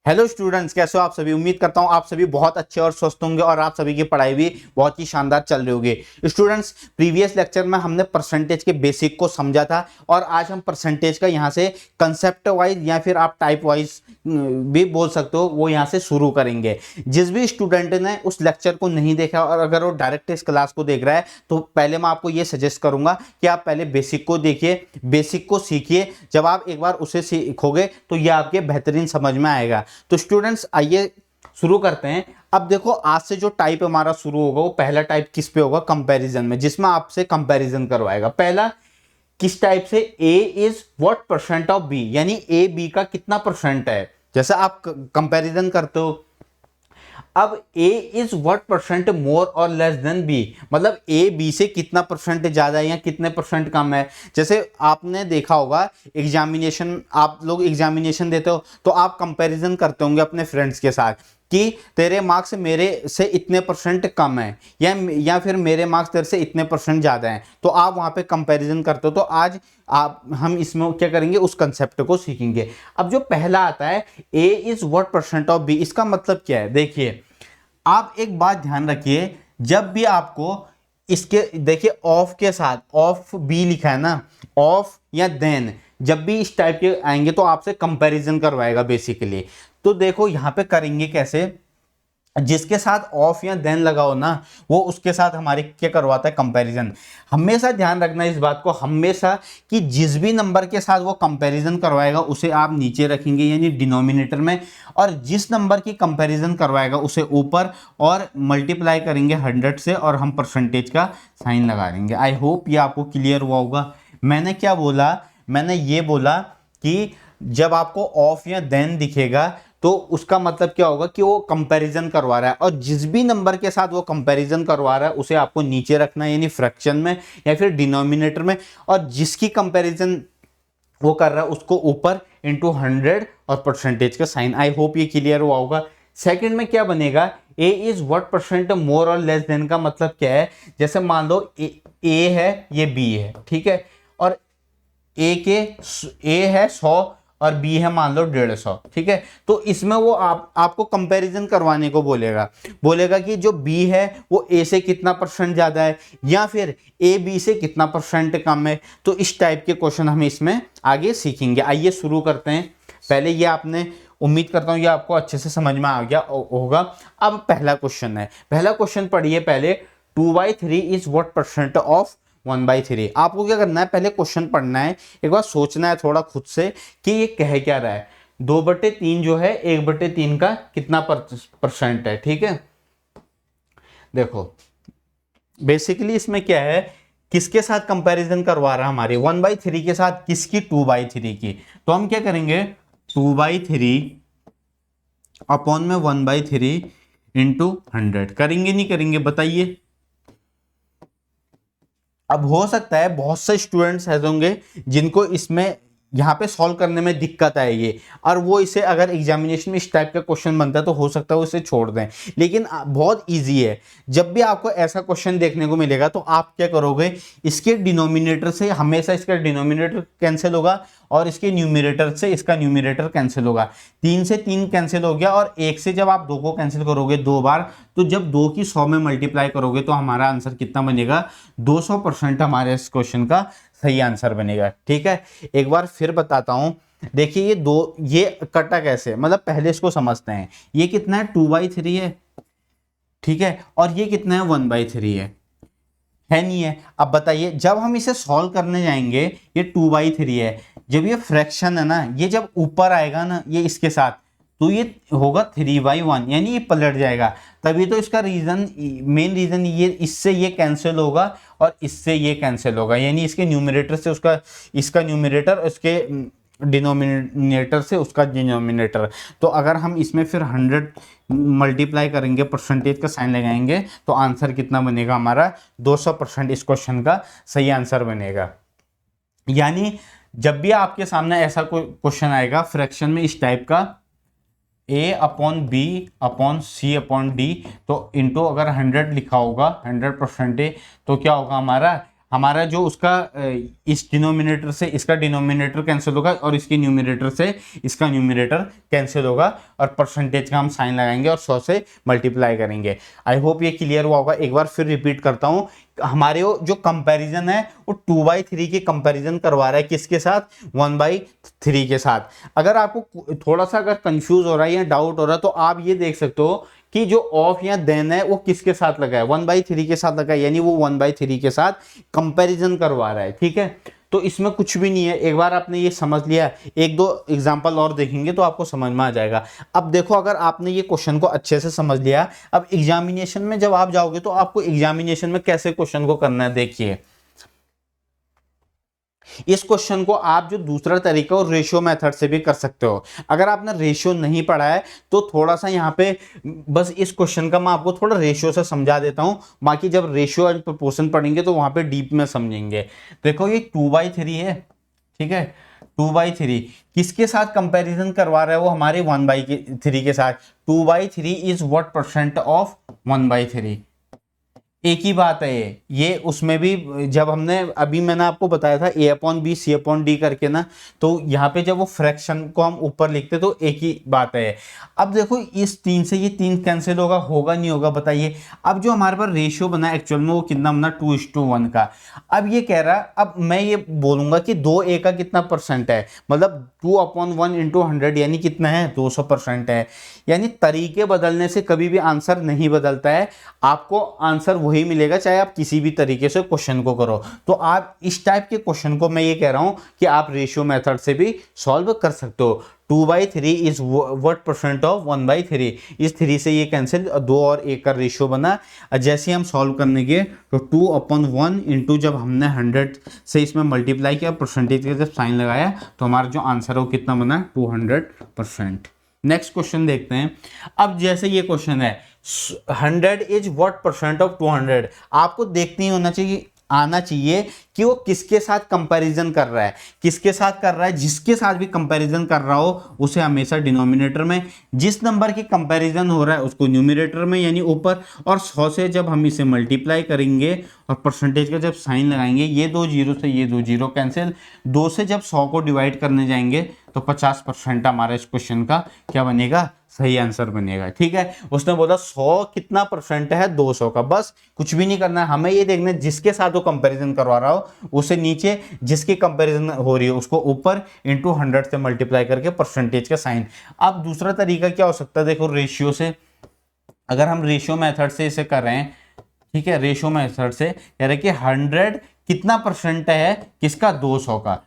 Hello students, कैसे हो आप सभी। उम्मीद करता हूं आप सभी बहुत अच्छे और स्वस्थ होंगे और आप सभी की पढ़ाई भी बहुत ही शानदार चल रही होगी। स्टूडेंट्स, प्रीवियस लेक्चर में हमने परसेंटेज के बेसिक को समझा था और आज हम परसेंटेज का यहां से कंसेप्ट वाइज या फिर आप टाइप वाइज भी बोल सकते हो, वो यहां से शुरू करेंगे। जिस भी स्टूडेंट ने उस लेक्चर को नहीं देखा और अगर वो डायरेक्ट इस क्लास को देख रहा है तो पहले मैं आपको ये सजेस्ट करूंगा कि आप पहले बेसिक को देखिए, बेसिक को सीखिए। जब आप एक बार उसे सीखोगे तो ये आपके बेहतरीन समझ में आएगा। तो स्टूडेंट्स, आइए शुरू करते हैं। अब देखो, आज से जो टाइप हमारा शुरू होगा वो पहला टाइप किस पे होगा? कंपैरिजन में, जिसमें आपसे कंपैरिजन करवाएगा। पहला किस टाइप से? A is what percent of B, यानी ए बी का कितना परसेंट है। जैसे आप कंपैरिजन करते हो, अब A is what percent more और लेस देन B, मतलब A B से कितना परसेंट ज्यादा है या कितने परसेंट कम है। जैसे आपने देखा होगा एग्जामिनेशन, आप लोग एग्जामिनेशन देते हो तो आप कंपैरिजन करते होंगे अपने फ्रेंड्स के साथ कि तेरे मार्क्स मेरे से इतने परसेंट कम है या फिर मेरे मार्क्स तेरे से इतने परसेंट ज़्यादा हैं, तो आप वहाँ पे कंपैरिजन करते हो। तो आज हम इसमें क्या करेंगे, उस कंसेप्ट को सीखेंगे। अब जो पहला आता है A is what percent of B, इसका मतलब क्या है? देखिए, आप एक बात ध्यान रखिए, जब भी आपको इसके देखिए ऑफ के साथ ऑफ बी लिखा है ना, ऑफ या देन, जब भी इस टाइप के आएंगे तो आपसे कंपैरिजन करवाएगा बेसिकली। तो देखो यहां पे करेंगे कैसे, जिसके साथ ऑफ या देन लगा हो ना, वो उसके साथ हमारे क्या करवाता है? कंपैरिजन। हमेशा ध्यान रखना इस बात को, हमेशा, कि जिस भी नंबर के साथ वो कंपैरिजन करवाएगा उसे आप नीचे रखेंगे यानी डिनोमिनेटर में, और जिस नंबर की कंपैरिजन करवाएगा उसे ऊपर, और मल्टीप्लाई करेंगे 100 से और हम परसेंटेज का साइन लगा देंगे। आई होप ये आपको क्लियर हुआ होगा। मैंने क्या बोला? मैंने ये बोला कि जब आपको ऑफ या देन दिखेगा तो उसका मतलब क्या होगा कि वो कंपैरिजन करवा रहा है, और जिस भी नंबर के साथ वो कंपैरिजन करवा रहा है उसे आपको नीचे रखना है यानी फ्रैक्शन में या फिर डिनोमिनेटर में, और जिसकी कंपैरिजन वो कर रहा है उसको ऊपर इंटू 100 और परसेंटेज का साइन। आई होप ये क्लियर हुआ होगा। सेकंड में क्या बनेगा? ए इज व्हाट परसेंट मोर और लेस देन का मतलब क्या है? जैसे मान लो ए है, ये बी है, ठीक है, और ए है 100 और बी है मान लो 150, ठीक है। तो इसमें वो आपको कंपैरिजन करवाने को बोलेगा कि जो बी है वो ए से कितना परसेंट ज्यादा है या फिर ए बी से कितना परसेंट कम है। तो इस टाइप के क्वेश्चन हम इसमें आगे सीखेंगे। आइए शुरू करते हैं। पहले ये आपने, उम्मीद करता हूं ये आपको अच्छे से समझ में आ गया होगा। अब पहला क्वेश्चन है, पहला क्वेश्चन पढ़िए पहले। 2/3 इज व्हाट परसेंट ऑफ 1/3। आपको क्या करना है? पहले क्वेश्चन पढ़ना है, एक बार सोचना है थोड़ा खुद से कि ये कह क्या रहा है। 2/3 जो है 1/3 का कितना परसेंट है, ठीक है। देखो बेसिकली इसमें क्या है, किसके साथ कंपैरिजन करवा रहा है? हमारी 1/3 के साथ। किसकी? 2/3 की। तो हम क्या करेंगे? 2/3 अपॉन में 1/3 इंटू 100 करेंगे, नहीं करेंगे बताइए। अब हो सकता है बहुत से स्टूडेंट्स ऐसे होंगे जिनको इसमें यहाँ पे सॉल्व करने में दिक्कत आएगी, और वो इसे अगर एग्जामिनेशन में इस टाइप का क्वेश्चन बनता है तो हो सकता है वो इसे छोड़ दें। लेकिन बहुत इजी है। जब भी आपको ऐसा क्वेश्चन देखने को मिलेगा तो आप क्या करोगे? इसके डिनोमिनेटर से हमेशा इसका डिनोमिनेटर कैंसिल होगा और इसके न्यूमरेटर से इसका न्यूमरेटर कैंसिल होगा। 3 से 3 कैंसिल हो गया, और 1 से जब आप 2 को कैंसिल करोगे 2 बार, तो जब 2 की 100 में मल्टीप्लाई करोगे तो हमारा आंसर कितना बनेगा? 200% हमारे इस क्वेश्चन का सही आंसर बनेगा, ठीक है। एक बार फिर बताता हूं, देखिए ये कटा कैसे, मतलब पहले इसको समझते हैं। ये कितना है? 2/3 है, ठीक है, और ये कितना है? 1/3 है नहीं है। अब बताइए, जब हम इसे सॉल्व करने जाएंगे, ये 2/3 है, जब ये फ्रैक्शन है ना, ये जब ऊपर आएगा ना ये इसके साथ, तो ये होगा 3/1 यानी ये पलट जाएगा। तभी तो इसका रीजन, मेन रीजन, ये इससे ये कैंसिल होगा और इससे ये कैंसिल होगा, यानी इसके न्यूमरेटर से उसका, इसका न्यूमरेटर, उसके डिनोमिनेटर से उसका डिनोमिनेटर। तो अगर हम इसमें फिर 100 मल्टीप्लाई करेंगे, परसेंटेज का साइन लगाएंगे, तो आंसर कितना बनेगा हमारा? 200% इस क्वेश्चन का सही आंसर बनेगा। यानी जब भी आपके सामने ऐसा कोई क्वेश्चन आएगा फ्रैक्शन में इस टाइप का, a upon B upon C upon D, तो इंटू अगर 100 लिखा होगा 100%, तो क्या होगा हमारा? हमारा जो उसका इस डिनोमिनेटर से इसका डिनोमिनेटर कैंसिल होगा और इसके न्यूमिनेटर से इसका न्यूमिनेटर कैंसिल होगा और परसेंटेज का हम साइन लगाएंगे और 100 से मल्टीप्लाई करेंगे। आई होप ये क्लियर हुआ होगा। एक बार फिर रिपीट करता हूँ, हमारे वो जो कंपैरिजन है वो 2/3 की कंपैरिजन करवा रहा है किसके साथ, 1/3 के साथ। अगर आपको थोड़ा सा अगर कंफ्यूज हो रहा है या डाउट हो रहा है तो आप ये देख सकते हो कि जो ऑफ या देन है वो किसके साथ लगा है, 1/3 के साथ लगा है, यानी वो 1/3 के साथ कंपैरिजन करवा रहा है। ठीक है, तो इसमें कुछ भी नहीं है। एक बार आपने ये समझ लिया, एक दो एग्जांपल और देखेंगे तो आपको समझ में आ जाएगा। अब देखो, अगर आपने ये क्वेश्चन को अच्छे से समझ लिया, अब एग्जामिनेशन में जब आप जाओगे तो आपको एग्जामिनेशन में कैसे क्वेश्चन को करना है, देखिए इस क्वेश्चन को आप जो दूसरा तरीका और रेशियो मेथड से भी कर सकते हो। अगर आपने रेशियो नहीं पढ़ा है तो थोड़ा सा यहाँ पे बस इस क्वेश्चन का मैं आपको थोड़ा रेशियो से समझा देता हूँ, बाकी जब रेशियो एंड प्रोपोर्शन पढ़ेंगे तो वहां पे डीप में समझेंगे। देखो ये 2/3 है, ठीक है, 2/3 किसके साथ कंपैरिजन करवा रहा है, वो हमारे 1/3 के साथ। 2/3 इज व्हाट परसेंट ऑफ 1/3, एक ही बात है ये उसमें भी जब हमने अभी मैंने आपको बताया था a/b c/d करके ना, तो यहाँ पे जब वो फ्रैक्शन को हम ऊपर लिखते तो एक ही बात है। अब देखो इस 3 से ये 3 कैंसिल होगा, होगा नहीं होगा बताइए। अब जो हमारे पास रेशियो बना एक्चुअल में वो कितना बना, 2:1 का। अब ये कह रहा, अब मैं ये बोलूंगा कि 2a का कितना परसेंट है, मतलब 2/1 × 100 यानी कितना है, 200% है। यानी तरीके बदलने से कभी भी आंसर नहीं बदलता है, आपको आंसर वही मिलेगा चाहे आप किसी भी तरीके से क्वेश्चन को करो। तो आप इस टाइप के क्वेश्चन को मैं ये कह रहा हूं कि आप रेशियो मेथड से भी सॉल्व कर सकते हो। 2/3 इज व्हाट परसेंट ऑफ 1/3, इस 3 से ये कैंसिल, 2 और 1 का रेशियो बना। जैसे हम सॉल्व करने के तो 2/1 इंटू जब हमने 100 से इसमें मल्टीप्लाई किया, परसेंटेज का जब साइन लगाया तो हमारा जो आंसर है वो कितना बना, 200%। नेक्स्ट क्वेश्चन देखते हैं। अब जैसे ये क्वेश्चन है 100 इज व्हाट परसेंट ऑफ 200, आपको देखते ही आना चाहिए कि वो किसके साथ कंपैरिजन कर रहा है, किसके साथ कर रहा है। जिसके साथ भी कंपैरिजन कर रहा हो उसे हमेशा डिनोमिनेटर में, जिस नंबर की कंपैरिजन हो रहा है उसको न्यूमिनेटर में यानी ऊपर, और 100 से जब हम इसे मल्टीप्लाई करेंगे और परसेंटेज का जब साइन लगाएंगे, ये 2 जीरो से ये 2 जीरो कैंसिल, 2 से जब 100 को डिवाइड करने जाएंगे तो 50% हमारा इस क्वेश्चन का क्या बनेगा, सही आंसर बनेगा। ठीक है, उसने बोला 100 कितना परसेंट है, 200 का। बस कुछ भी नहीं करना है, हमें ये देखना है जिसके साथ वो कंपैरिजन करवा रहा हो उसे नीचे, जिसकी कंपैरिजन हो रही है उसको ऊपर, इंटू 100 से मल्टीप्लाई करके परसेंटेज का साइन। अब दूसरा तरीका क्या हो सकता है, देखो रेशियो से, अगर हम रेशियो मेथड से इसे कर रहे हैं, ठीक है, रेशियो मेथड से कह रहे कि 100 कितना परसेंट है किसका, 200 का।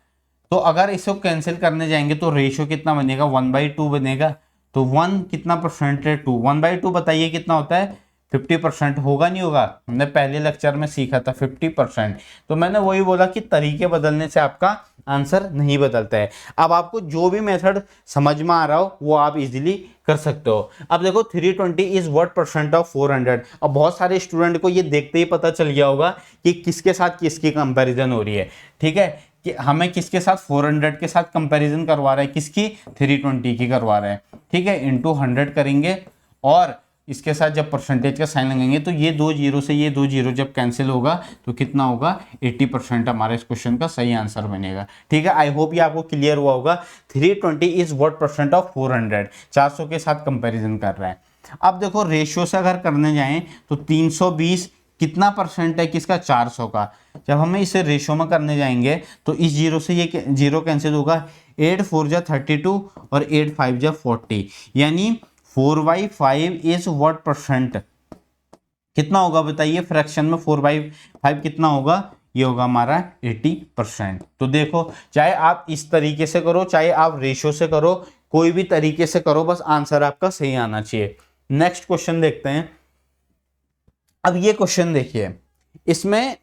तो अगर इसको कैंसिल करने जाएंगे तो रेशियो कितना बनेगा, 1/2 बनेगा। तो 1 कितना परसेंट है, 2, 1/2 बताइए कितना होता है, 50% होगा नहीं होगा, हमने पहले लेक्चर में सीखा था 50%। तो मैंने वही बोला कि तरीके बदलने से आपका आंसर नहीं बदलता है। अब आपको जो भी मेथड समझ में आ रहा हो वो आप इजीली कर सकते हो। अब देखो 320 इज व्हाट परसेंट ऑफ 400। अब बहुत सारे स्टूडेंट को ये देखते ही पता चल गया होगा कि किसके साथ किसकी कंपैरिजन हो रही है। ठीक है, कि हमें किसके साथ, 400 के साथ कंपैरिजन करवा रहा है, किसकी, 320 की करवा रहा है। ठीक है, इंटू 100 करेंगे और इसके साथ जब परसेंटेज का साइन लगाएंगे तो ये 2 जीरो से ये 2 जीरो जब कैंसिल होगा तो कितना होगा, 80% हमारे इस क्वेश्चन का सही आंसर बनेगा। ठीक है, आई होप ये आपको क्लियर हुआ होगा। 320 इज व्हाट परसेंट ऑफ 400, 400 के साथ कंपैरिजन कर रहा है। अब देखो रेशियो से अगर करने जाएं तो 320 कितना परसेंट है किसका, 400 का। जब हमें इसे रेशियो में करने जाएंगे तो इस जीरो से ये जीरो कैंसिल होगा, 8 4 जा 32 और 8 5 जा 40, यानी 4/5 इज व्हाट परसेंट, कितना होगा बताइए, फ्रैक्शन में 4/5 कितना होगा, ये होगा हमारा 80%। तो देखो चाहे आप इस तरीके से करो चाहे आप रेशियो से करो, कोई भी तरीके से करो, बस आंसर आपका सही आना चाहिए। नेक्स्ट क्वेश्चन देखते हैं। अब ये क्वेश्चन देखिए, इसमें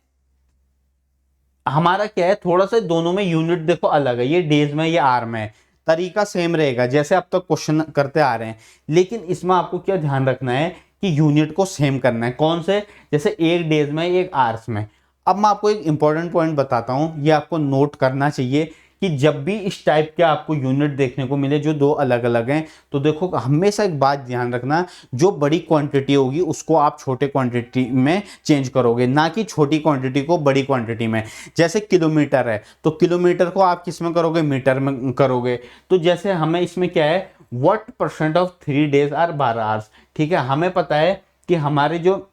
हमारा क्या है, थोड़ा सा दोनों में यूनिट देखो अलग है, ये डेज में ये आर में है, तरीका सेम रहेगा जैसे आप तो क्वेश्चन करते आ रहे हैं, लेकिन इसमें आपको क्या ध्यान रखना है कि यूनिट को सेम करना है। कौन से, जैसे एक डेज में एक आवर्स में। अब मैं आपको एक इंपॉर्टेंट पॉइंट बताता हूं, ये आपको नोट करना चाहिए कि जब भी इस टाइप के आपको यूनिट देखने को मिले जो दो अलग अलग हैं, तो देखो हमेशा एक बात ध्यान रखना, जो बड़ी क्वांटिटी होगी उसको आप छोटे क्वांटिटी में चेंज करोगे, ना कि छोटी क्वांटिटी को बड़ी क्वांटिटी में। जैसे किलोमीटर है तो किलोमीटर को आप किस में करोगे, मीटर में करोगे। तो जैसे हमें इसमें क्या है, what percent of 3 days are 12 hours। ठीक है, हमें पता है कि हमारे जो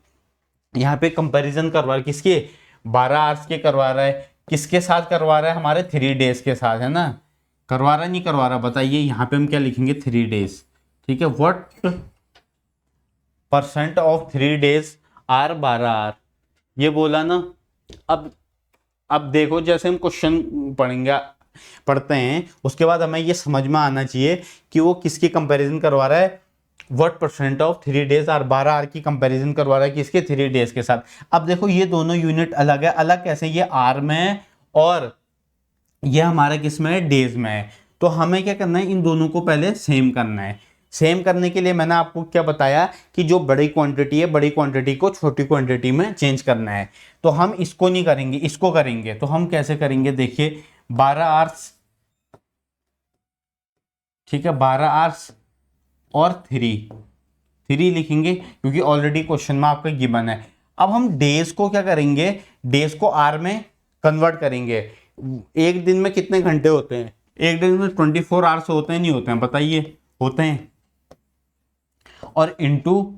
यहाँ पे कंपैरिजन करवा रहा है किसके, 12 आवर्स के करवा रहा है, किसके साथ करवा रहा है, हमारे 3 days के साथ, है ना। करवा रहा नहीं करवा रहा बताइए, यहाँ पे हम क्या लिखेंगे, 3 days। ठीक है, what percent of 3 days are 12 hour, ये बोला ना। अब देखो, जैसे हम क्वेश्चन पढ़ते हैं उसके बाद हमें ये समझ में आना चाहिए कि वो किसकी कंपैरिजन करवा रहा है, what percent of 3 days are 12 hour की कंपैरिजन करवा रहा है किसके, 3 days के साथ। अब देखो ये दोनों यूनिट अलग है, अलग कैसे, ये आर में है और ये हमारा किस में है, डेज में है। तो हमें क्या करना है, इन दोनों को पहले सेम करना है। सेम करने के लिए मैंने आपको क्या बताया कि जो बड़ी क्वांटिटी है, बड़ी क्वांटिटी को छोटी क्वांटिटी में चेंज करना है। तो हम इसको नहीं करेंगे, इसको करेंगे। तो हम कैसे करेंगे, देखिए 12 आवर्स, ठीक है, 12 आवर्स और 3 लिखेंगे क्योंकि ऑलरेडी क्वेश्चन में आपका गिवन है। अब हम डेज को क्या करेंगे, डेज को आर में कन्वर्ट करेंगे। एक दिन में कितने घंटे होते हैं, एक दिन में 24 आवर्स होते हैं, नहीं होते हैं, बताइए, होते हैं। और इंटू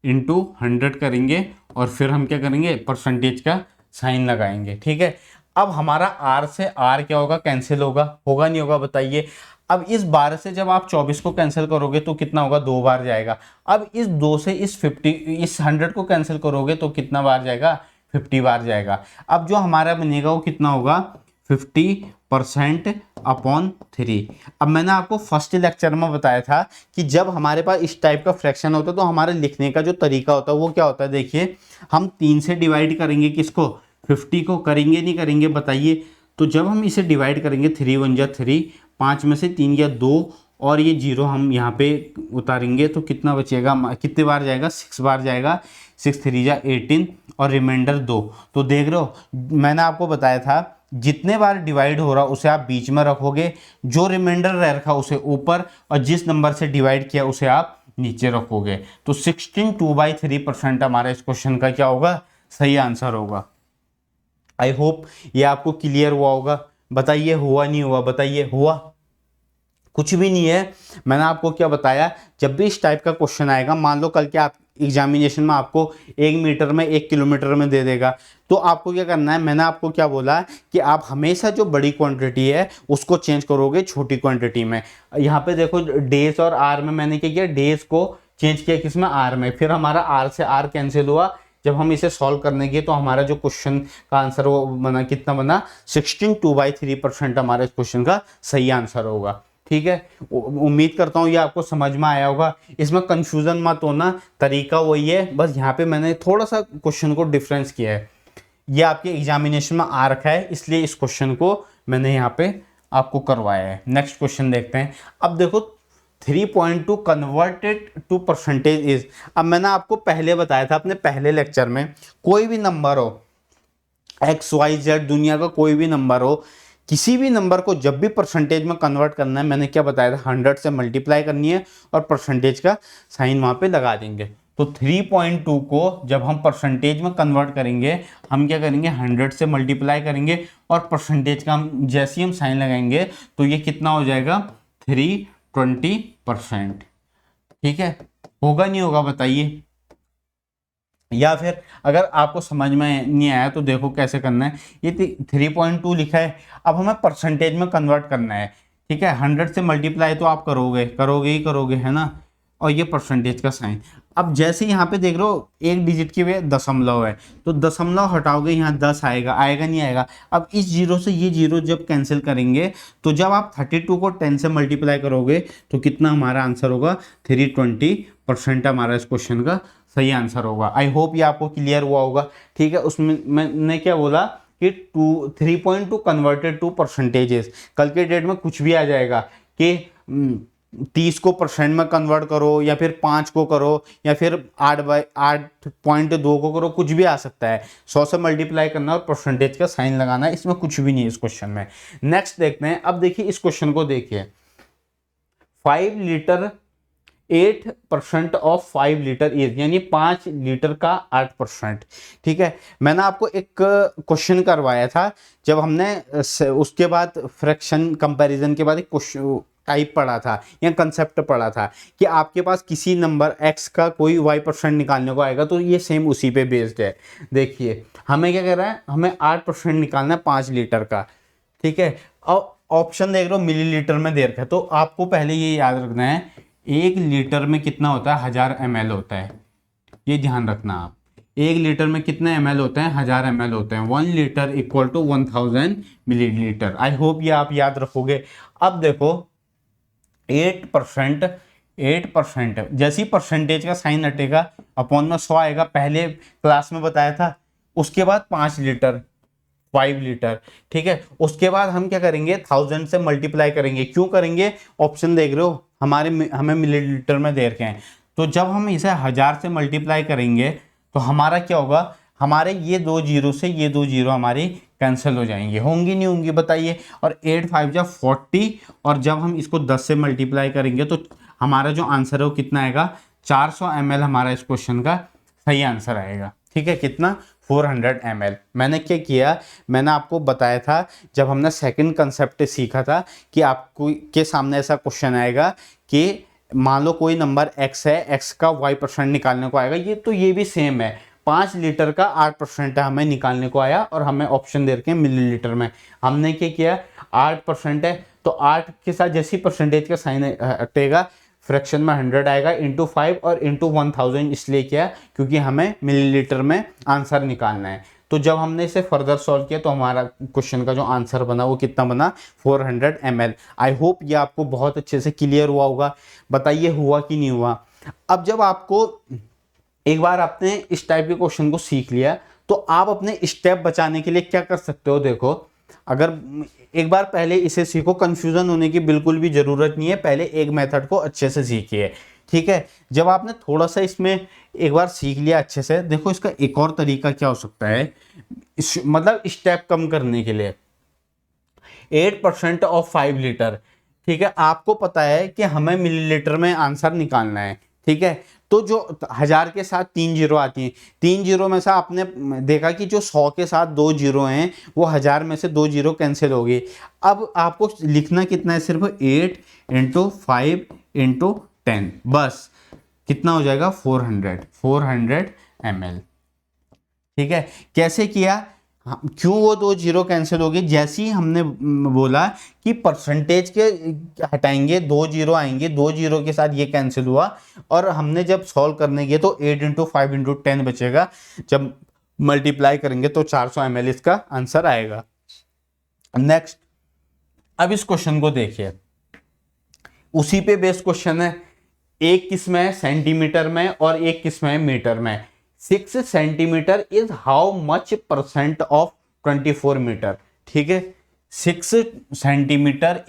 100 करेंगे और फिर हम क्या करेंगे, परसेंटेज का साइन लगाएंगे। ठीक है, अब हमारा आर से आर क्या होगा, कैंसिल होगा नहीं होगा, बताइए। अब इस 12 से जब आप 24 को कैंसिल करोगे तो कितना होगा, 2 बार जाएगा। अब इस 2 से इस 100 को कैंसिल करोगे तो कितना बार जाएगा, 50 बार जाएगा। अब जो हमारा बनेगा वो कितना होगा, 50% अपॉन 3। अब मैंने आपको फर्स्ट लेक्चर में बताया था कि जब हमारे पास इस टाइप का फ्रैक्शन होता है तो हमारे लिखने का जो तरीका होता है वो क्या होता है, देखिए हम 3 से डिवाइड करेंगे, किसको, 50 को, करेंगे नहीं करेंगे, बताइए। तो जब हम इसे डिवाइड करेंगे, 3 1 जा 3, 5 में से 3 या 2 और ये 0 हम यहाँ पे उतारेंगे तो कितना बचेगा, कितने बार जाएगा, 6 बार जाएगा, 6 3 जा 18 और रिमाइंडर 2। तो देख रहे हो, मैंने आपको बताया था जितने बार डिवाइड हो रहा उसे आप बीच में रखोगे, जो रिमाइंडर रह रखा उसे ऊपर, और जिस नंबर से डिवाइड किया उसे आप नीचे रखोगे। तो 16 2/3% हमारा इस क्वेश्चन का क्या होगा, सही आंसर होगा। आई होप ये आपको क्लियर हुआ होगा। बताइए हुआ नहीं हुआ, बताइए हुआ, कुछ भी नहीं है। मैंने आपको क्या बताया, जब भी इस टाइप का क्वेश्चन आएगा, मान लो कल के आप एग्जामिनेशन में आपको 1 मीटर में 1 किलोमीटर में दे देगा, तो आपको क्या करना है, मैंने आपको क्या बोला कि आप हमेशा जो बड़ी क्वांटिटी है उसको चेंज करोगे छोटी क्वांटिटी में। यहाँ पे देखो डेज और आर में मैंने क्या किया, डेज को चेंज किया किसमें, आर में। फिर हमारा आर से आर कैंसिल हुआ, जब हम इसे सॉल्व करने गए तो हमारा जो क्वेश्चन का आंसर वो बना, कितना बना, 16 2/3% हमारे इस क्वेश्चन का सही आंसर होगा। ठीक है, उम्मीद करता हूँ ये आपको समझ में आया होगा, इसमें कंफ्यूजन मत होना, तरीका वही है, बस यहाँ पे मैंने थोड़ा सा क्वेश्चन को डिफरेंस किया है। ये आपके एग्जामिनेशन में आ रखा है, इसलिए इस क्वेश्चन को मैंने यहाँ पे आपको करवाया है। नेक्स्ट क्वेश्चन देखते हैं। अब देखो 3.2 कन्वर्टेड टू परसेंटेज इज। अब मैंने आपको पहले बताया था अपने पहले लेक्चर में, कोई भी नंबर हो, एक्स वाई जेड, दुनिया का कोई भी नंबर हो, किसी भी नंबर को जब भी परसेंटेज में कन्वर्ट करना है, मैंने क्या बताया था, 100 से मल्टीप्लाई करनी है और परसेंटेज का साइन वहाँ पे लगा देंगे। तो 3.2 को जब हम परसेंटेज में कन्वर्ट करेंगे, हम क्या करेंगे, 100 से मल्टीप्लाई करेंगे और परसेंटेज का हम जैसे ही हम साइन लगाएंगे तो ये कितना हो जाएगा, 320%। ठीक है, होगा नहीं होगा, बताइए। या फिर अगर आपको समझ में नहीं आया तो देखो कैसे करना है। ये 3.2 लिखा है, अब हमें परसेंटेज में कन्वर्ट करना है। ठीक है, 100 से मल्टीप्लाई तो आप करोगे ही करोगे, है ना, और ये परसेंटेज का साइन। अब जैसे यहाँ पे देख रहे हो एक डिजिट की वे दशमलव है, तो दशमलव हटाओगे यहाँ 10 आएगा, आएगा नहीं आएगा। अब इस जीरो से ये जीरो जब कैंसिल करेंगे तो जब आप 32 को 10 से मल्टीप्लाई करोगे तो कितना हमारा आंसर होगा, 320% हमारा इस क्वेश्चन का सही आंसर होगा। आई होप ये आपको क्लियर हुआ होगा। ठीक है, उसमें मैंने क्या बोला कि 3.2 कन्वर्टेड टू परसेंटेजेस, कल के डेट में कुछ भी आ जाएगा कि 30 को परसेंट में कन्वर्ट करो, या फिर 5 को करो, या फिर 8/8.2 को करो, कुछ भी आ सकता है। 100 से मल्टीप्लाई करना और परसेंटेज का साइन लगाना है, इसमें कुछ भी नहीं है इस क्वेश्चन में। नेक्स्ट देखते हैं। अब देखिए इस क्वेश्चन को देखिए, 5 लीटर 8% ऑफ 5 लीटर इज, यानी 5 लीटर का 8%। ठीक है, मैंने आपको एक क्वेश्चन करवाया था जब हमने उसके बाद फ्रैक्शन कंपैरिजन के बाद एक क्वेश्चन टाइप पढ़ा था या कंसेप्ट पढ़ा था कि आपके पास किसी नंबर x का कोई y% निकालने को आएगा, तो ये सेम उसी पे बेस्ड है। देखिए हमें क्या कह रहा है, हमें 8% निकालना है 5 लीटर का। ठीक है, और ऑप्शन देख रहे हो मिलीलीटर में दे रखा है, तो आपको पहले ये याद रखना है 1 लीटर में कितना होता है, 1000 ml होता है। ये ध्यान रखना आप, 1 लीटर में कितने ml होते हैं, 1000 ml होते हैं। 1 litre equal to 1000 millilitre. I hope ये आप याद रखोगे। अब देखो 8% जैसी परसेंटेज का साइन हटेगा अपॉन में 100 आएगा, पहले क्लास में बताया था। उसके बाद 5 लीटर 5 लीटर। ठीक है, उसके बाद हम क्या करेंगे, 1000 से मल्टीप्लाई करेंगे। क्यों करेंगे, ऑप्शन देख रहे हो हमें मिलीलीटर में दे रखे हैं, तो जब हम इसे 1000 से मल्टीप्लाई करेंगे तो हमारा क्या होगा, हमारे ये 2 जीरो से ये 2 जीरो हमारी कैंसिल हो जाएंगे, होंगी नहीं होंगी बताइए। और 8 5 जा 40, और जब हम इसको 10 से मल्टीप्लाई करेंगे तो हमारा जो आंसर है वो कितना आएगा, 400 ml हमारा इस क्वेश्चन का सही आंसर आएगा। ठीक है, कितना, 400 ml। मैंने क्या किया, मैंने आपको बताया था जब हमने सेकंड कंसेप्ट सीखा था कि आपको के सामने ऐसा क्वेश्चन आएगा कि मान लो कोई नंबर x है, x का y% निकालने को आएगा। ये तो ये भी सेम है, 5 लीटर का 8% है हमें निकालने को आया, और हमें ऑप्शन दे रखे हैं मिलीलीटर में। हमने क्या किया, 8% है तो 8 के साथ जैसी परसेंटेज का साइन हटेगा फ्रैक्शन में 100 आएगा, इंटू 5 और इंटू 1000 इसलिए किया क्योंकि हमें मिलीलीटर में आंसर निकालना है। तो जब हमने इसे फर्दर सॉल्व किया तो हमारा क्वेश्चन का जो आंसर बना वो कितना बना, 400 ml। आई होप ये आपको बहुत अच्छे से क्लियर हुआ होगा। बताइए हुआ कि नहीं हुआ। अब जब आपको एक बार आपने इस टाइप के क्वेश्चन को सीख लिया तो आप अपने स्टेप बचाने के लिए क्या कर सकते हो। देखो अगर एक बार पहले इसे सीखो, कंफ्यूजन होने की बिल्कुल भी जरूरत नहीं है, पहले एक मेथड को अच्छे से सीखिए। ठीक है, जब आपने थोड़ा सा इसमें एक बार सीख लिया अच्छे से, देखो इसका एक और तरीका क्या हो सकता है, मतलब स्टेप कम करने के लिए। 8% ऑफ 5 लीटर, ठीक है, आपको पता है कि हमें मिलीलीटर में आंसर निकालना है। ठीक है, तो जो 1000 के साथ 3 जीरो आती हैं, 3 जीरो में से आपने देखा कि जो 100 के साथ 2 जीरो हैं वो 1000 में से 2 जीरो कैंसिल हो गई। अब आपको लिखना कितना है, सिर्फ 8 × 5 × 10, बस कितना हो जाएगा, 400 ml। ठीक है, कैसे किया, क्यों वो 2 जीरो कैंसिल हो गई, जैसे ही हमने बोला कि परसेंटेज के हटाएंगे 2 जीरो आएंगे, 2 जीरो के साथ ये कैंसिल हुआ, और हमने जब सॉल्व करने गए तो 8 × 5 × 10 बचेगा, जब मल्टीप्लाई करेंगे तो 400 ml इसका आंसर आएगा। नेक्स्ट, अब इस क्वेश्चन को देखिए, उसी पे बेस्ड क्वेश्चन है। एक किस्म है सेंटीमीटर में और एक किस्म है मीटर में। 6 centimetre is how much % of 24 metre. ठीक है, 6 centimetre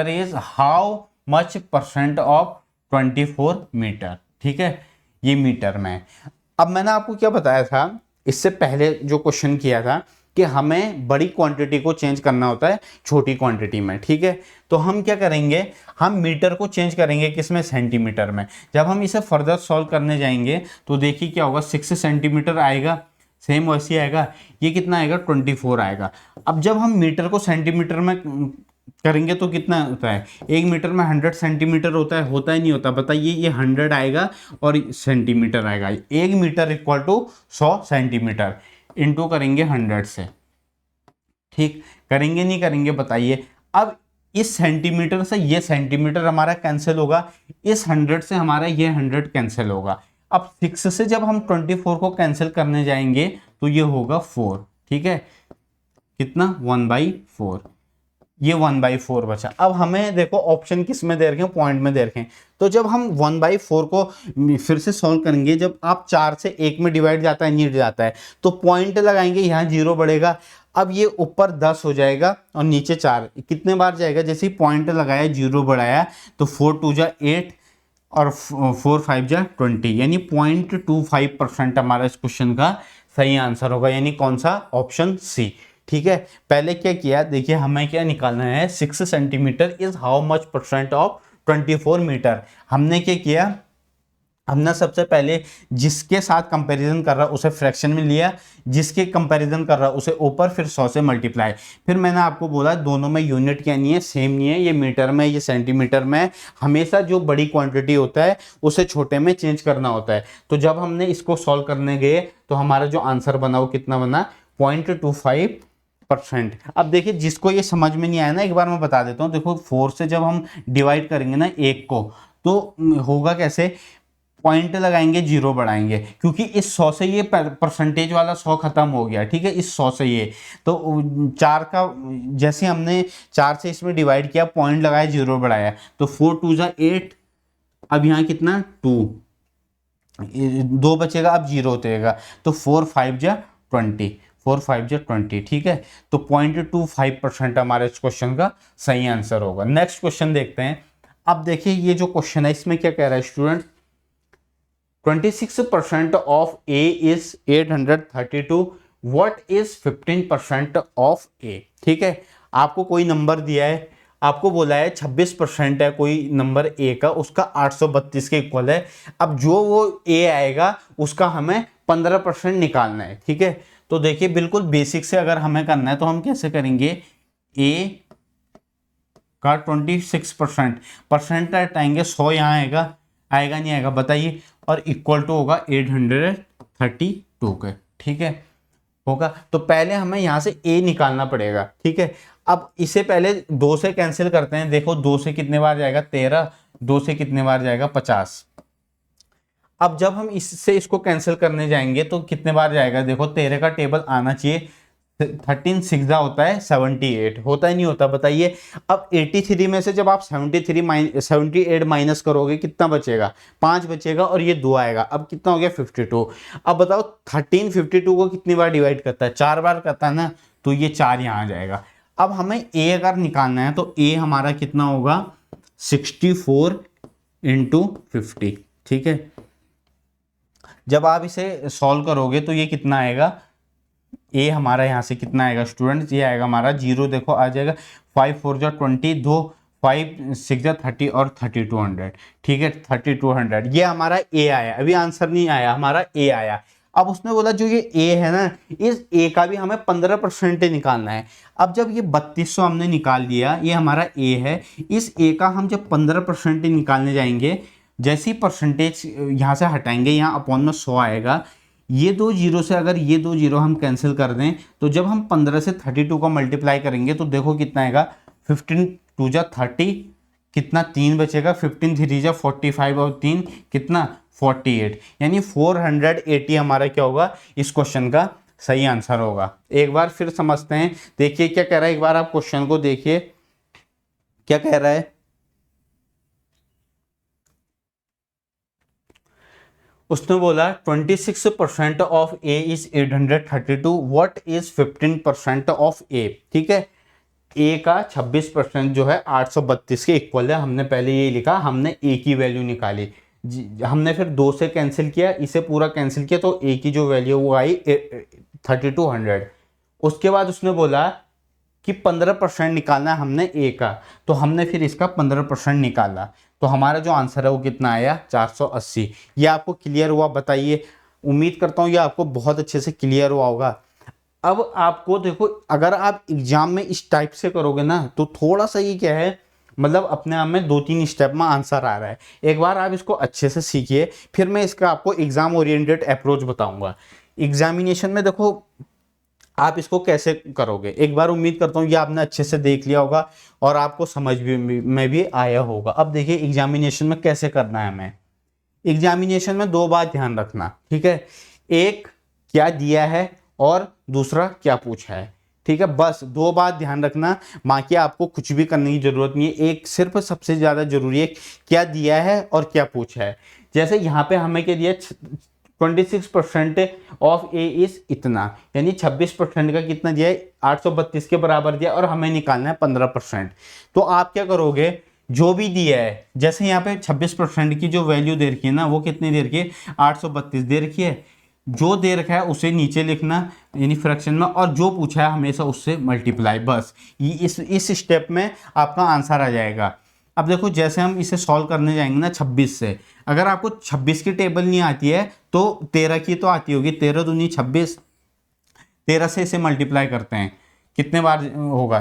is how much % of 24 metre. ठीक है, ये मीटर में। अब मैंने आपको क्या बताया था इससे पहले जो क्वेश्चन किया था कि हमें बड़ी क्वांटिटी को चेंज करना होता है छोटी क्वांटिटी में। ठीक है, तो हम क्या करेंगे, हम मीटर को चेंज करेंगे किसमें, सेंटीमीटर में। जब हम इसे फर्दर सॉल्व करने जाएंगे तो देखिए क्या होगा, 6 सेंटीमीटर आएगा, सेम वैसे आएगा, ये कितना आएगा, 24 आएगा। अब जब हम मीटर को सेंटीमीटर में करेंगे तो कितना होता है, 1 मीटर में 100 सेंटीमीटर होता है नहीं होता, बताइए। ये 100 आएगा और सेंटीमीटर आएगा। 1 metre equal to 100 centimetre, into करेंगे 100 से। ठीक, करेंगे नहीं करेंगे बताइए। अब इस सेंटीमीटर से ये सेंटीमीटर हमारा कैंसिल होगा, इस 100 से हमारा ये 100 कैंसिल होगा। अब 6 से जब हम 24 को कैंसिल करने जाएंगे तो ये होगा 4। ठीक है, कितना, 1/4, ये 1/4 बचा। अब हमें देखो ऑप्शन किस में दे रखे हैं, पॉइंट में दे रखे हैं। तो जब हम 1/4 को फिर से सॉल्व करेंगे, जब आप 4 से 1 में डिवाइड जाता है, नीट जाता है, तो पॉइंट लगाएंगे, यहाँ 0 बढ़ेगा। अब ये ऊपर 10 हो जाएगा और नीचे 4, कितने बार जाएगा, जैसे ही पॉइंट लगाया, जीरो बढ़ाया तो 4 2 जा 8 और 4 5 जा 20, यानी 0.25% हमारा इस क्वेश्चन का सही आंसर होगा, यानी कौन सा, ऑप्शन सी। ठीक है, पहले क्या किया, देखिए हमें क्या निकालना है, 6 centimetre is how much percent of 24 metre. हमने क्या किया, हमने सबसे पहले जिसके साथ कंपैरिजन कर रहा उसे फ्रैक्शन में लिया, जिसके कंपैरिजन कर रहा उसे ऊपर, फिर 100 से मल्टीप्लाई। फिर मैंने आपको बोला दोनों में यूनिट क्या नहीं है, सेम नहीं है, ये मीटर में, ये सेंटीमीटर में। हमेशा जो बड़ी क्वांटिटी होता है उसे छोटे में चेंज करना होता है। तो जब हमने इसको सॉल्व करने गए तो हमारा जो आंसर बना वो कितना बना, 0.25%। अब देखिए जिसको ये समझ में नहीं आया ना, एक बार मैं बता देता हूँ। देखो 4 से जब हम डिवाइड करेंगे ना एक को, तो होगा कैसे, पॉइंट लगाएंगे, जीरो बढ़ाएंगे, क्योंकि इस 100 से ये परसेंटेज वाला 100 खत्म हो गया। ठीक है, इस 100 से ये तो 4 का, जैसे हमने 4 से इसमें डिवाइड किया, पॉइंट लगाया, जीरो बढ़ाया, तो 4 2 जा 8, अब यहाँ कितना 2, 2 बचेगा, अब जीरो होतेगा, तो 4 5 जा 20, 4 5 जा 20। ठीक है, तो 0.25% हमारे इस क्वेश्चन का सही आंसर होगा। नेक्स्ट क्वेश्चन देखते हैं। अब देखिए ये जो क्वेश्चन है इसमें क्या कह रहा है student, 26% of A is 832. What is 15% of A? ठीक है, आपको कोई नंबर दिया है, आपको बोला है 26% है कोई नंबर A का, उसका 832 के इक्वल है। अब जो वो A आएगा उसका हमें 15% निकालना है। ठीक है, तो देखिए बिल्कुल बेसिक से अगर हमें करना है तो हम कैसे करेंगे, A का 26% परसेंट हटाएंगे, 100 यहाँ आएगा, आएगा नहीं आएगा बताइए, और इक्वल टू होगा 832 के। ठीक है, होगा, तो पहले हमें यहाँ से A निकालना पड़ेगा। ठीक है, अब इसे पहले 2 से कैंसिल करते हैं। देखो 2 से कितने बार जाएगा, 13, 2 से कितने बार जाएगा, 50। अब जब हम इससे इसको कैंसिल करने जाएंगे तो कितने बार जाएगा, देखो 13 का टेबल आना चाहिए, 13 6 होता है 78, होता ही नहीं होता बताइए। अब 83 में से जब आप 78 माइनस करोगे कितना बचेगा, 5 बचेगा, और ये 2 आएगा, अब कितना हो गया 52। अब बताओ 13 52 को कितनी बार डिवाइड करता है, 4 बार करता है ना, तो ये 4 यहाँ आ जाएगा। अब हमें A अगर निकालना है तो A हमारा कितना होगा, 64 × 50। ठीक है, जब आप इसे सॉल्व करोगे तो ये कितना आएगा, A हमारा यहाँ से कितना आएगा स्टूडेंट्स, ये आएगा हमारा जीरो, देखो आ जाएगा, 5 4 जा 20, 2 5 6 जा 30 और 3200। ठीक है, 3200 ये हमारा A आया। अभी आंसर नहीं आया, हमारा A आया। अब उसने बोला जो ये A है ना, इस A का भी हमें 15% निकालना है। अब जब ये 3200 हमने निकाल लिया, ये हमारा A है, इस A का हम जब 15% निकालने जाएंगे, जैसी परसेंटेज यहाँ से हटाएंगे, यहाँ अपॉन में 100 आएगा, ये 2 जीरो से अगर ये 2 जीरो हम कैंसिल कर दें, तो जब हम 15 से 32 का मल्टीप्लाई करेंगे तो देखो कितना आएगा, 15 2 जा 30, कितना 3 बचेगा, 15 3 जा 45 और 3 कितना 48, यानी 480 हमारा क्या होगा, इस क्वेश्चन का सही आंसर होगा। एक बार फिर समझते हैं, देखिए क्या कह रहा है, एक बार आप क्वेश्चन को देखिए क्या कह रहा है। उसने बोला 26% of A is 832, what is 15% of A। ठीक है, A का 26% जो है 832 के इक्वल है, हमने पहले ये लिखा, हमने A की वैल्यू निकाली, हमने फिर 2 से कैंसिल किया, इसे पूरा कैंसिल किया, तो A की जो वैल्यू वो आई 3200। उसके बाद उसने बोला कि 15% निकालना है हमने A का, तो हमने फिर इसका 15% निकाला, तो हमारा जो आंसर है वो कितना आया, 480। ये आपको क्लियर हुआ बताइए, उम्मीद करता हूँ ये आपको बहुत अच्छे से क्लियर हुआ होगा। अब आपको देखो, अगर आप एग्जाम में इस टाइप से करोगे ना तो थोड़ा सा ये क्या है, मतलब अपने आप में 2-3 स्टेप में आंसर आ रहा है। एक बार आप इसको अच्छे से सीखिए, फिर मैं इसका आपको एग्जाम ओरिएंटेड अप्रोच बताऊंगा। एग्जामिनेशन में देखो आप इसको कैसे करोगे, एक बार उम्मीद करता हूँ ये आपने अच्छे से देख लिया होगा और आपको समझ में भी आया होगा। अब देखिए एग्जामिनेशन में कैसे करना है हमें। एग्जामिनेशन में 2 बात ध्यान रखना, ठीक है, एक क्या दिया है और दूसरा क्या पूछा है। ठीक है, बस 2 बात ध्यान रखना, बाकी आपको कुछ भी करने की जरूरत नहीं है। एक सिर्फ सबसे ज़्यादा जरूरी है क्या दिया है और क्या पूछा है। जैसे यहाँ पे हमें क्या दिया, 26% ऑफ ए इज इतना, यानी 26% का कितना दिया है, 832 के बराबर दिया और हमें निकालना है 15%। तो आप क्या करोगे, जो भी दिया है, जैसे यहाँ पे 26% की जो वैल्यू दे रखी है ना, वो कितनी दे रखी है, 832 दे रखी है। जो दे रखा है उसे नीचे लिखना यानी फ्रैक्शन में, और जो पूछा है हमेशा उससे मल्टीप्लाई, बस इस स्टेप में आपका आंसर आ जाएगा। अब देखो जैसे हम इसे सॉल्व करने जाएंगे ना 26 से, अगर आपको 26 की टेबल नहीं आती है तो 13 की तो आती होगी, 13 दूनी 26, 13 से इसे मल्टीप्लाई करते हैं, कितने बार होगा,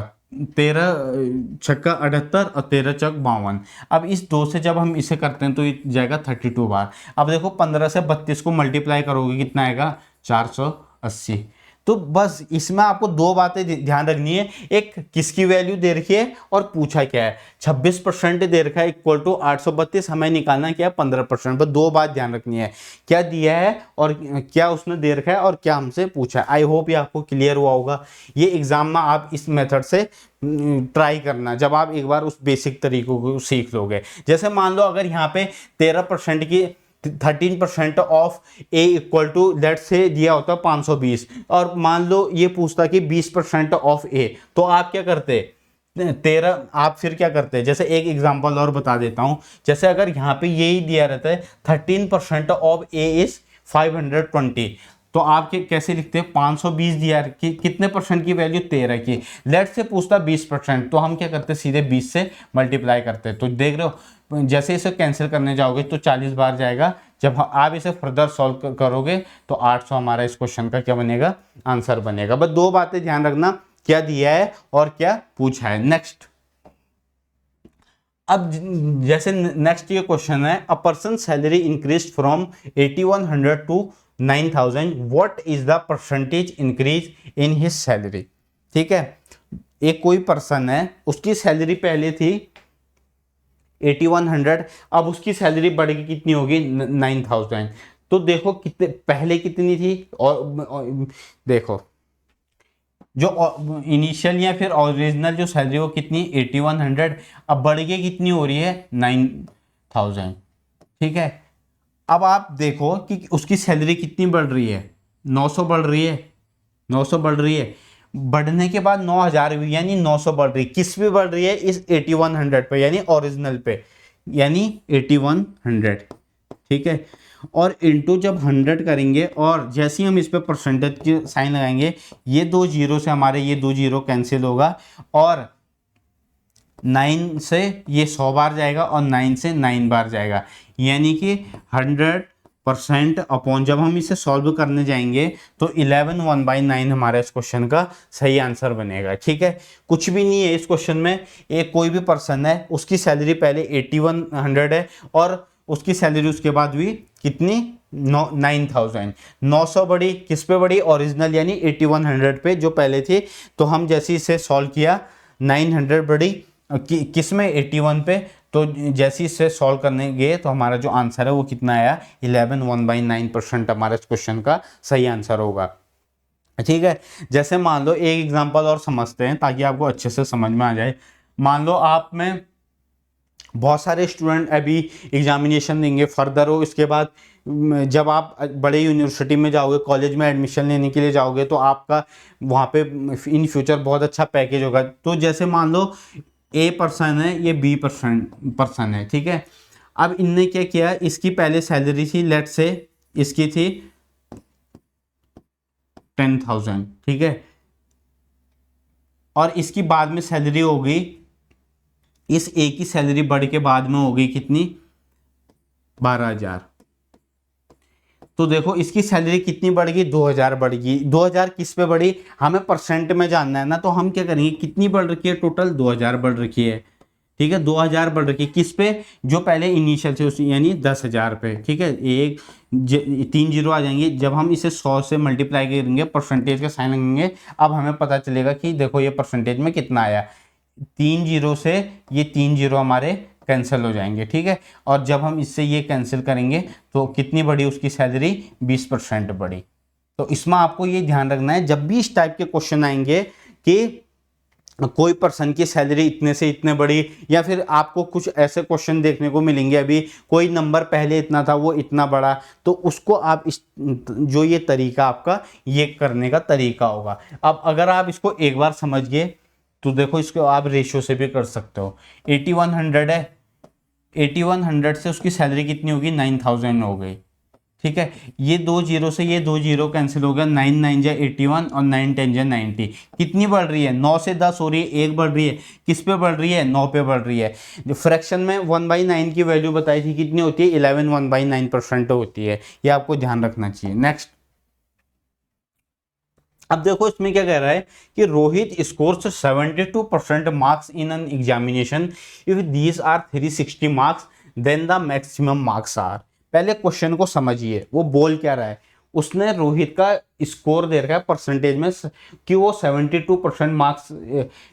13 छक्का 78 और 13 चक 52। अब इस 2 से जब हम इसे करते हैं तो ये जाएगा 32 बार। अब देखो 15 से 32 को मल्टीप्लाई करोगे कितना आएगा, 480। तो बस इसमें आपको दो बातें ध्यान रखनी है, एक किसकी वैल्यू दे रखी है और पूछा क्या है। 26% दे रखा है इक्वल टू 832, हमें निकालना क्या है 15%। बस दो बात ध्यान रखनी है, क्या दिया है और क्या उसने दे रखा है और क्या हमसे पूछा है। आई होप ये आपको क्लियर हुआ होगा। ये एग्जाम में आप इस मेथड से ट्राई करना जब आप एक बार उस बेसिक तरीकों को सीख लोगे। जैसे मान लो अगर यहाँ पे 13% की 13% of a equal to let say दिया होता 520, और मान लो ये पूछता कि 20% ऑफ ए, तो आप क्या करते, 13, आप फिर क्या करते, जैसे एक एग्जांपल और बता देता हूं। जैसे अगर यहाँ पे यही दिया रहता है 13% ऑफ ए इज 520, तो आप कैसे लिखते हैं, 520 दिया कि कितने परसेंट की वैल्यू, 13 की, लेट से पूछता 20%, तो हम क्या करते, सीधे 20 से मल्टीप्लाई करते। तो देख रहे हो जैसे इसे कैंसिल करने जाओगे तो 40 बार जाएगा। जब आप इसे फर्दर सॉल्व करोगे तो 800 हमारा इस क्वेश्चन का क्या बनेगा, आंसर बनेगा। बस दो बातें ध्यान रखना, क्या दिया है और क्या पूछा है। नेक्स्ट, अब जैसे नेक्स्ट ये क्वेश्चन है, a person salary increase from 8100 to 9000, what is the percentage increase in his salary. ठीक है, एक कोई पर्सन है, उसकी सैलरी पहले थी 8100, अब उसकी सैलरी बढ़ के कितनी होगी, 9000। तो देखो कितने पहले कितनी थी, और देखो जो इनिशियल या फिर ओरिजिनल जो सैलरी वो कितनी, 8100, अब बढ़ के कितनी हो रही है, 9000। ठीक है, अब आप देखो कि उसकी सैलरी कितनी बढ़ रही है, 900 बढ़ रही है, 900 बढ़ रही है, बढ़ने के बाद 9000 भी, यानी 900 बढ़ रही है, किस पे बढ़ रही है, इस 8100 पे, यानी ओरिजिनल पे, यानी 8100। ठीक है, और इंटू जब 100 करेंगे, और जैसे ही हम इस पे परसेंटेज की साइन लगाएंगे, ये दो जीरो से हमारे ये दो जीरो कैंसिल होगा, और 9 से ये 100 बार जाएगा और 9 से 9 बार जाएगा, यानी कि 100% अपॉन, जब हम इसे सॉल्व करने जाएंगे तो 11 1/9 हमारा इस क्वेश्चन का सही आंसर बनेगा। ठीक है, कुछ भी नहीं है इस क्वेश्चन में। एक कोई भी पर्सन है, उसकी सैलरी पहले 8100 है और उसकी सैलरी उसके बाद हुई कितनी, 9000। 900 बढ़ी, किस पे बढ़ी, ओरिजिनल यानी 8100 पे जो पहले थी। तो हम जैसे इसे सॉल्व किया, 900 बढ़ी किस में, 81 पे। तो जैसे इसे सॉल्व करने गए तो हमारा जो आंसर है वो कितना आया, 11 1/9% हमारे इस क्वेश्चन का सही आंसर होगा। ठीक है, जैसे मान लो एक एग्जांपल और समझते हैं ताकि आपको अच्छे से समझ में आ जाए। मान लो आप में बहुत सारे स्टूडेंट अभी एग्जामिनेशन देंगे, फर्दर हो, इसके बाद जब आप बड़े यूनिवर्सिटी में जाओगे, कॉलेज में एडमिशन लेने के लिए जाओगे, तो आपका वहाँ पे इन फ्यूचर बहुत अच्छा पैकेज होगा। तो जैसे मान लो ए पर्सन है, ये बी पर्सन है। ठीक है, अब इनने क्या किया, इसकी पहले सैलरी थी, लेट से इसकी थी 10,000। ठीक है, और इसकी बाद में सैलरी हो गई, इस ए की सैलरी बढ़ के बाद में हो गई कितनी, 12,000। तो देखो इसकी सैलरी कितनी बढ़ गई, 2000 बढ़ गई। 2000 किस पे बढ़ी, हमें परसेंट में जानना है ना, तो हम क्या करेंगे, कितनी बढ़ रखी है, टोटल 2000 बढ़ रखी है। ठीक है, 2000 बढ़ रखी है किस पे, जो पहले इनिशियल थे उस, यानी 10,000 पे। ठीक है, एक 3 जीरो आ जाएंगे, जब हम इसे 100 से मल्टीप्लाई करेंगे, परसेंटेज का साइन लगेंगे, अब हमें पता चलेगा कि देखो ये परसेंटेज में कितना आया। 3 जीरो से ये 3 जीरो हमारे कैंसिल हो जाएंगे। ठीक है, और जब हम इससे ये कैंसिल करेंगे तो कितनी बढ़ी उसकी सैलरी, 20% बढ़ी। तो इसमें आपको ये ध्यान रखना है, जब भी इस टाइप के क्वेश्चन आएंगे कि कोई पर्सन की सैलरी इतने से इतने बढ़ी, या फिर आपको कुछ ऐसे क्वेश्चन देखने को मिलेंगे, अभी कोई नंबर पहले इतना था वो इतना बढ़ा, तो उसको आप इस जो ये तरीका आपका ये करने का तरीका होगा। अब अगर आप इसको एक बार समझ गए तो देखो इसको आप रेशियो से भी कर सकते हो। 8100 है, 8100 से उसकी सैलरी कितनी होगी, 9000 हो गई। ठीक है, ये दो जीरो से ये दो जीरो कैंसिल हो गया, 9 9 जा 81 और 9 10 जा 90। कितनी बढ़ रही है, 9 से 10 हो रही है, एक बढ़ रही है, किस पे बढ़ रही है, 9 पे बढ़ रही है। जो फ्रैक्शन में 1/9 की वैल्यू बताई थी कितनी होती है, 11 1/9% होती है, ये आपको ध्यान रखना चाहिए। नेक्स्ट, अब देखो इसमें क्या कह रहा है कि Rohit scores 72% marks in an examination, if these are 360 marks then the maximum marks are. पहले क्वेश्चन को समझिए, वो बोल क्या रहा है। उसने रोहित का स्कोर दे रखा है परसेंटेज में कि वो 72% मार्क्स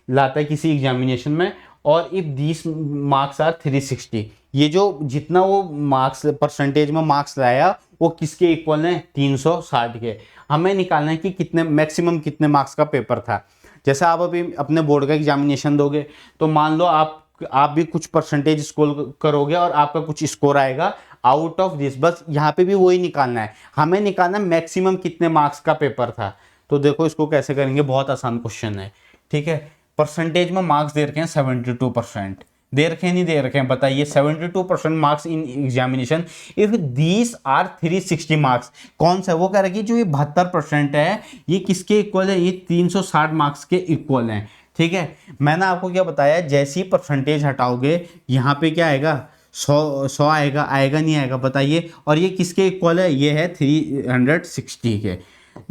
लाता है किसी एग्जामिनेशन में, और इफ दीज मार्क्स आर 360, ये जो जितना वो मार्क्स परसेंटेज में मार्क्स लाया वो किसके इक्वल है, 360 के। हमें निकालना है कि कितने मैक्सिमम कितने मार्क्स का पेपर था। जैसे आप अभी अपने बोर्ड का एग्जामिनेशन दोगे तो मान लो आप भी कुछ परसेंटेज स्कोर करोगे और आपका कुछ स्कोर आएगा आउट ऑफ दिस, बस यहाँ पे भी वही निकालना है। हमें निकालना है मैक्सिमम कितने मार्क्स का पेपर था। तो देखो इसको कैसे करेंगे, बहुत आसान क्वेश्चन है। ठीक है, परसेंटेज में मार्क्स दे रखे हैं 72%, दे रखे नहीं दे रखे हैं बताइए, 72% marks in examination if these are 360 marks. कौन सा, वो कह रहा है कि जो ये 72% है ये किसके इक्वल है, ये 360 मार्क्स के इक्वल है। ठीक है, मैंने आपको क्या बताया, जैसी परसेंटेज हटाओगे यहाँ पे क्या आएगा, 100 आएगा, आएगा नहीं आएगा बताइए। और ये किसके इक्वल है, ये है 360 के।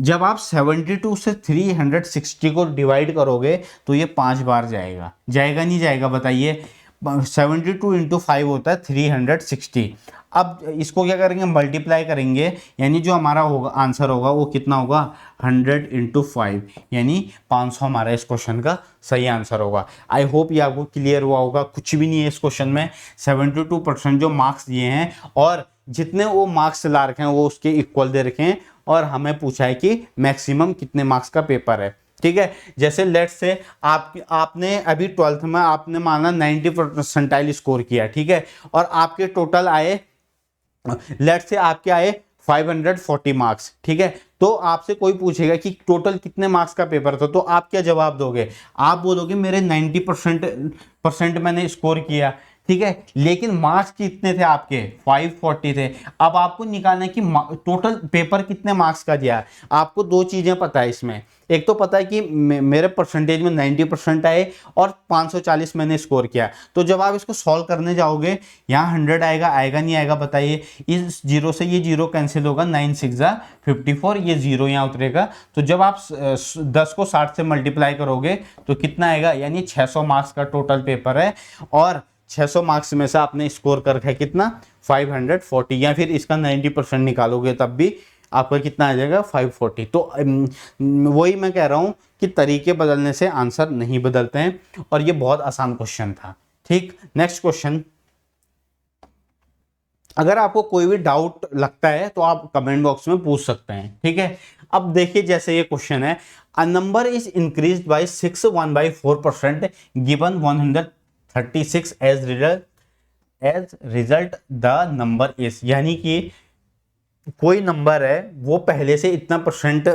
जब आप 72 से 360 को डिवाइड करोगे तो ये 5 बार जाएगा, जाएगा नहीं जाएगा बताइए। 72 इंटू 5 होता है 360। अब इसको क्या करेंगे, मल्टीप्लाई करेंगे, यानी जो हमारा होगा आंसर होगा वो कितना होगा, 100 इंटू 5, यानी 500 हमारा इस क्वेश्चन का सही आंसर होगा। आई होप ये आपको क्लियर हुआ होगा। कुछ भी नहीं है इस क्वेश्चन में, 72% जो मार्क्स दिए हैं और जितने वो मार्क्स ला रखे हैं वो उसके इक्वल दे रखे हैं, और हमें पूछा है कि मैक्सिमम कितने मार्क्स का पेपर है। ठीक है, जैसे लेट्स से आपने अभी 12th में आपने माना 90% स्कोर किया, ठीक है, और आपके टोटल आए, लेट्स से आपके आए 540 मार्क्स। ठीक है, तो आपसे कोई पूछेगा कि टोटल कितने मार्क्स का पेपर था, तो आप क्या जवाब दोगे, आप बोलोगे मेरे 90% मैंने स्कोर किया। ठीक है, लेकिन मार्क्स कितने थे आपके, 540 थे। अब आपको निकालना है कि टोटल पेपर कितने मार्क्स का दिया। आपको दो चीजें पता है इसमें, एक तो पता है कि मेरे परसेंटेज में 90% आए और 540 मैंने स्कोर किया। तो जब आप इसको सॉल्व करने जाओगे, यहाँ 100 आएगा, आएगा नहीं आएगा बताइए। इस जीरो से ये जीरो कैंसिल होगा, 9 6 जा 54, ये जीरो यहाँ उतरेगा। तो जब आप 10 को 60 से मल्टीप्लाई करोगे तो कितना आएगा, यानी 600 मार्क्स का टोटल पेपर है, और 600 मार्क्स में से आपने स्कोर कर रखा है कितना, 540, या फिर इसका 90% निकालोगे तब भी आपका कितना आ जाएगा, 540। तो वही मैं कह रहा हूं कि तरीके बदलने से आंसर नहीं बदलते हैं, और ये बहुत आसान क्वेश्चन था। ठीक, नेक्स्ट क्वेश्चन। अगर आपको कोई भी डाउट लगता है तो आप कमेंट बॉक्स में पूछ सकते हैं। ठीक है, अब देखिए जैसे ये क्वेश्चन है, a number is increased by 6 1/4% given 136 as result the number is. यानी कि कोई नंबर है वो पहले से इतना परसेंट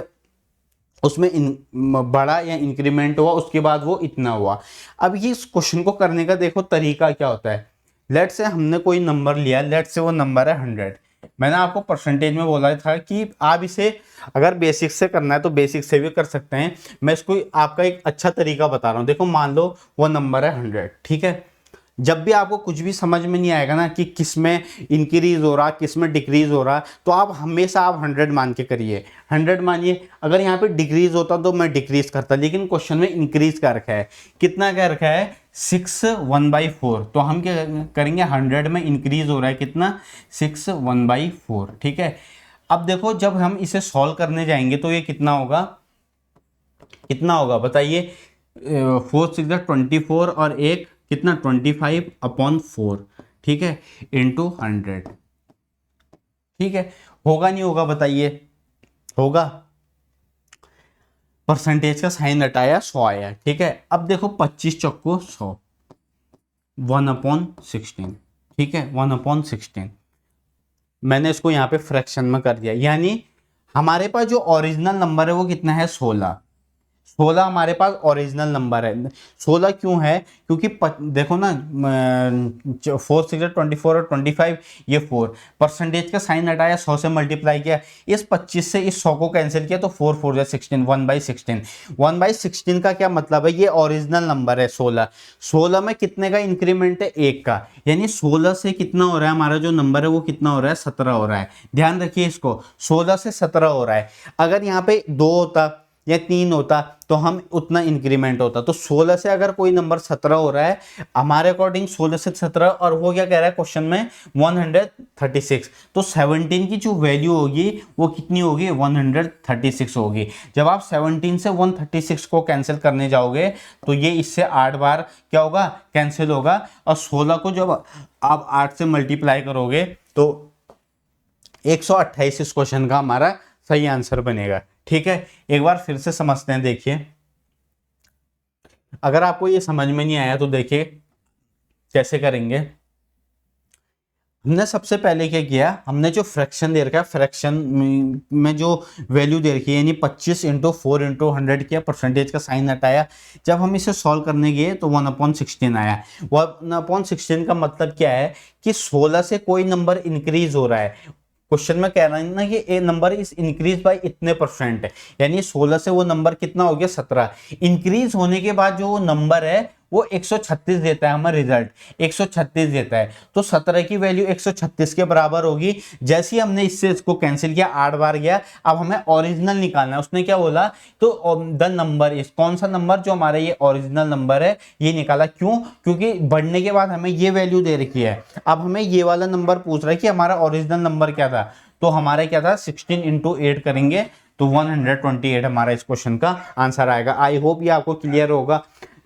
उसमें बढ़ा या इंक्रीमेंट हुआ, उसके बाद वो इतना हुआ। अब ये इस क्वेश्चन को करने का देखो तरीका क्या होता है। लेट से हमने कोई नंबर लिया, लेट से वो नंबर है 100। मैंने आपको परसेंटेज में बोला था कि आप इसे अगर बेसिक से करना है तो बेसिक से भी कर सकते हैं। मैं इसको आपका एक अच्छा तरीका बता रहा हूँ। देखो मान लो वो नंबर है 100, ठीक है। जब भी आपको कुछ भी समझ में नहीं आएगा ना कि किस में इंक्रीज हो रहा किस में डिक्रीज हो रहा, तो आप हमेशा आप 100 मान के करिए। 100 मानिए, अगर यहाँ पे डिक्रीज होता तो मैं डिक्रीज करता, लेकिन क्वेश्चन में इंक्रीज कर रखा है। कितना कर रखा है, 6 1/4। तो हम क्या करेंगे, 100 में इंक्रीज हो रहा है कितना, 6 1/4। ठीक है, अब देखो जब हम इसे सॉल्व करने जाएंगे तो ये कितना होगा, कितना होगा बताइए। 4 6 24 और एक कितना 25/4। ठीक है, इंटू 100। ठीक है, होगा नहीं होगा बताइए, होगा। परसेंटेज का साइन हटाया 100 आया, ठीक है। अब देखो 25 चौको 100, 1/16, ठीक है, 1/16 मैंने इसको यहाँ पे फ्रैक्शन में कर दिया, यानी हमारे पास जो ओरिजिनल नंबर है वो कितना है 16। 16 हमारे पास ओरिजिनल नंबर है। 16 क्यों है? क्योंकि देखो ना 4 6 24 और 25, ये 4 परसेंटेज का साइन हटाया, 100 से मल्टीप्लाई किया, इस 25 से इस 100 को कैंसिल किया, तो 4 4 जा 16, 1/16। 1/16 का क्या मतलब है? ये ओरिजिनल नंबर है 16। 16 में कितने का इंक्रीमेंट है? 1 का, यानी 16 से कितना हो रहा है हमारा जो नंबर है वो कितना हो रहा है? 17 हो रहा है। ध्यान रखिए इसको, 16 से 17 हो रहा है। अगर यहाँ पे 2 होता या 3 होता तो हम उतना इंक्रीमेंट होता। तो 16 से अगर कोई नंबर 17 हो रहा है हमारे अकॉर्डिंग, 16 से 17, और वो क्या कह रहा है क्वेश्चन में? 136। तो 17 की जो वैल्यू होगी वो कितनी होगी? 136 होगी। जब आप 17 से 136 को कैंसिल करने जाओगे तो ये इससे 8 बार क्या होगा? कैंसिल होगा। और 16 को जब आप 8 से मल्टीप्लाई करोगे तो 128 इस क्वेश्चन का हमारा सही आंसर बनेगा, ठीक है। एक बार फिर से समझते हैं, देखिए अगर आपको ये समझ में नहीं आया तो देखिए कैसे करेंगे। हमने सबसे पहले क्या किया, हमने जो फ्रैक्शन दे रखा है, फ्रैक्शन में जो वैल्यू दे रखी है यानी 25 × 4 × 100 किया, परसेंटेज का साइन हटाया। जब हम इसे सॉल्व करने गए तो 1/16 आया। 1/16 का मतलब क्या है कि 16 से कोई नंबर इंक्रीज हो रहा है। क्वेश्चन में कह रहा है ना कि ए नंबर इज इंक्रीज बाय इतने परसेंट, यानी 16 से वो नंबर कितना हो गया? 17। इंक्रीज होने के बाद जो वो नंबर है वो 136 देता है, हमारा रिजल्ट 136 देता है। तो 17 की वैल्यू 136 के बराबर होगी। जैसे ही हमने इससे इसको कैंसिल किया, 8 बार गया, अब हमें ओरिजिनल निकालना है। उसने क्या बोला? तो द नंबर इज, कौन सा नंबर? जो हमारा ये ओरिजिनल नंबर है ये निकाला। क्यों? क्योंकि बढ़ने के बाद हमें ये वैल्यू दे रखी है, अब हमें ये वाला नंबर पूछ रहा है कि हमारा ओरिजिनल नंबर क्या था। तो हमारा क्या था? 16 × 8 करेंगे तो 128 हमारा इस क्वेश्चन का आंसर आएगा। आई होप ये आपको क्लियर होगा।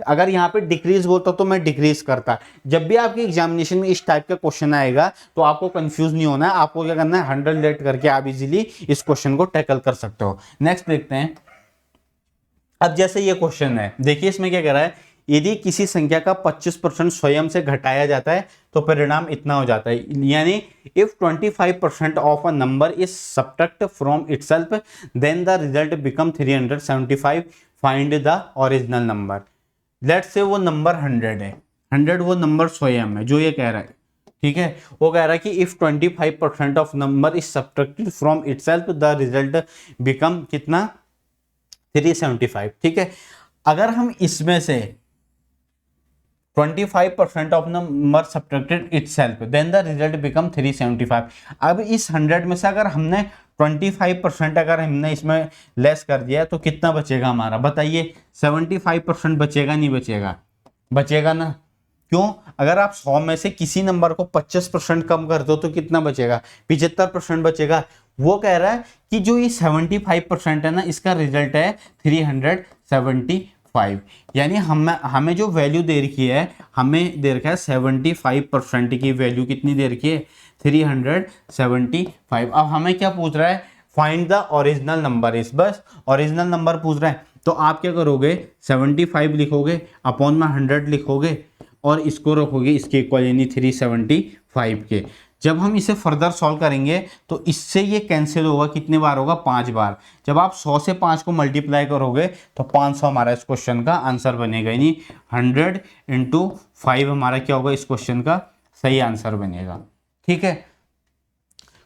अगर यहाँ पे डिक्रीज बोलता तो मैं डिक्रीज करता। जब भी आपके एग्जामिनेशन में इस टाइप का क्वेश्चन आएगा तो आपको कंफ्यूज नहीं होना है, आपको क्या करना है? 100 लेट करके आप इजीली इस क्वेश्चन को टैकल कर सकते हो। नेक्स्ट देखते हैं। अब जैसे ये क्वेश्चन है, देखिए इसमें क्या कह रहा है, यदि किसी संख्या का 25% स्वयं से घटाया जाता है तो परिणाम इतना हो जाता है। यानी if 25% of a number is subtract from itself then the result become 375, find the original number. Let's say वो नंबर 100 है, 100 वो नंबर स्वयं है जो ये कह रहा है, ठीक है। वो कह रहा है कि if 25% of number is subtracted from itself the result become कितना? 375, ठीक है। अगर हम इसमें से 25% of number subtracted itself then the result become 375। अब इस 100 में से अगर हमने 25% अगर हमने इसमें लेस कर दिया तो कितना बचेगा हमारा? बताइए। 75% बचेगा, नहीं बचेगा? बचेगा ना। क्यों? अगर आप 100 में से किसी नंबर को 25% कम कर दो तो कितना बचेगा? 75% बचेगा। वो कह रहा है कि जो ये 75% है ना, इसका रिजल्ट है 375। यानी हमें जो वैल्यू दे रखी है, हमें दे रखा है 75% की वैल्यू कितनी दे रखी है? 375। अब हमें क्या पूछ रहा है? Find the original number is, बस ओरिजिनल नंबर पूछ रहा है। तो आप क्या करोगे? 75 लिखोगे, अपॉन में 100 लिखोगे और इसको रखोगे इसके इक्वल, यानी 375 के। जब हम इसे फर्दर सॉल्व करेंगे तो इससे ये कैंसिल होगा, कितने बार होगा? 5 बार। जब आप 100 से 5 को मल्टीप्लाई करोगे तो 500 हमारा इस क्वेश्चन का आंसर बनेगा, यानी 100 × 5 हमारा क्या होगा? इस क्वेश्चन का सही आंसर बनेगा, ठीक है।